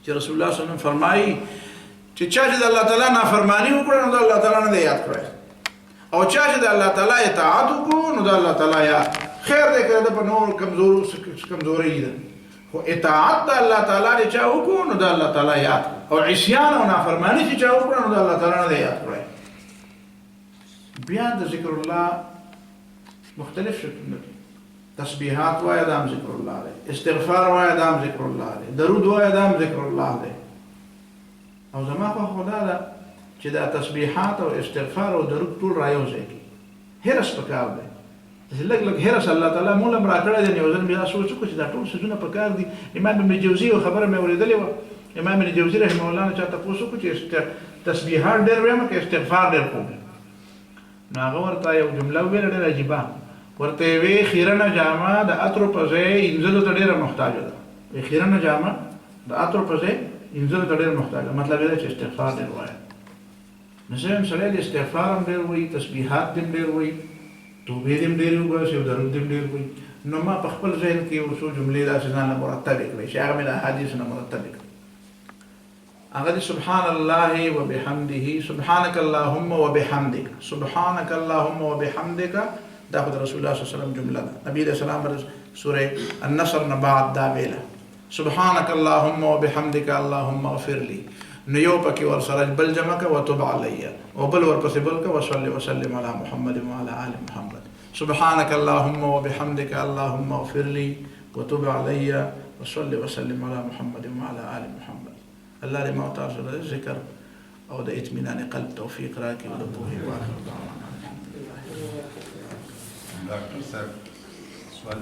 چې رسول الله صلی الله علیه وسلم فرمایي چې چا چې د الله تعالی نافرمانی وکړه نو د الله تعالی نه دی یاد کړی، او چا چې د الله تعالی اطاعت وکړو نو د الله تعالی یاد. خیر دی که د په نور کمزوري ده، خو اطاعت د الله تعالی چې چا وکړو نو د الله تعالی یاد، او عصیان او نافرمانی چې چا وکړه نو د الله تعالی نه دی یاد کړی. بیا د ذکر الله مختلف شکلونه دي. تسبیحات وایه دا هم ذکر الله دی، استغفار وایه دا هم ذکر الله دی، درود وایه دا هم ذکر الله دی. او زما په خدا ده چې دا تسبیحات او استغفار او درود ټول رایوځای کړي. هرس پکار دی، لږ لږ هرس الله تعالی مول هم راکړی دی. یو ځل بیا سوچ وکړو چې دا ټول څیزونه پکار دي. امام ابن جوزي یو خبره مې اورېدلې وه. امام ابن جوزي رحمه الله نه چا تپوس وکړو چې تسبیحات ډېر ویم که استغفار ډېر خوب وي؟ نو هغه ورته یو جمله وویله ډېره عجیبه. ورته یې وی خیرنه جامه د عطرو په ځای انځلو ته ډېره محتاجه ده. خیرنه جامه د عطرو په ځای انځلو ته ډېره محتاجه ده. مطلب یې دی چې استغفار ډېر وایه. نو ځینې سړی د استغفار هم ډېر وایي، تسبیحات دې هم ډېر وایي، توبې دې هم ډېرې وباسي او درود دې هم ډېر وایي. نو ما په خپل ذهن کې یو څو جملې داسې ځانله مرتبې کړې چې هغه مې د احادیثو نه مرتبې کړې. هغه دې سبحان الله وبحمده، سبحانك اللهم وبحمدك، سبحانك اللهم وبحمدك. دا خو د رسول الله صلی الله علیه وسلم جمله ده. نبی علیہ السلام سوره النصر نه بعد دا ویله سبحانك اللهم وبحمدك اللهم اغفر لي. نو یو پکې ورسره بل جمع که وتب علی، او بل ورپسې بل که وصلی وسلم علی محمد وعلى آل محمد. سبحانك اللهم وبحمدك اللهم اغفر لي وتب علی وصلی وسلم علی محمد وعلى آل محمد. الله دې ما تاسو ته ذکر او د اطمینان قلب توفیق راکړي او د پوهې واخر دعوانا. ډاکټر صاحب سوال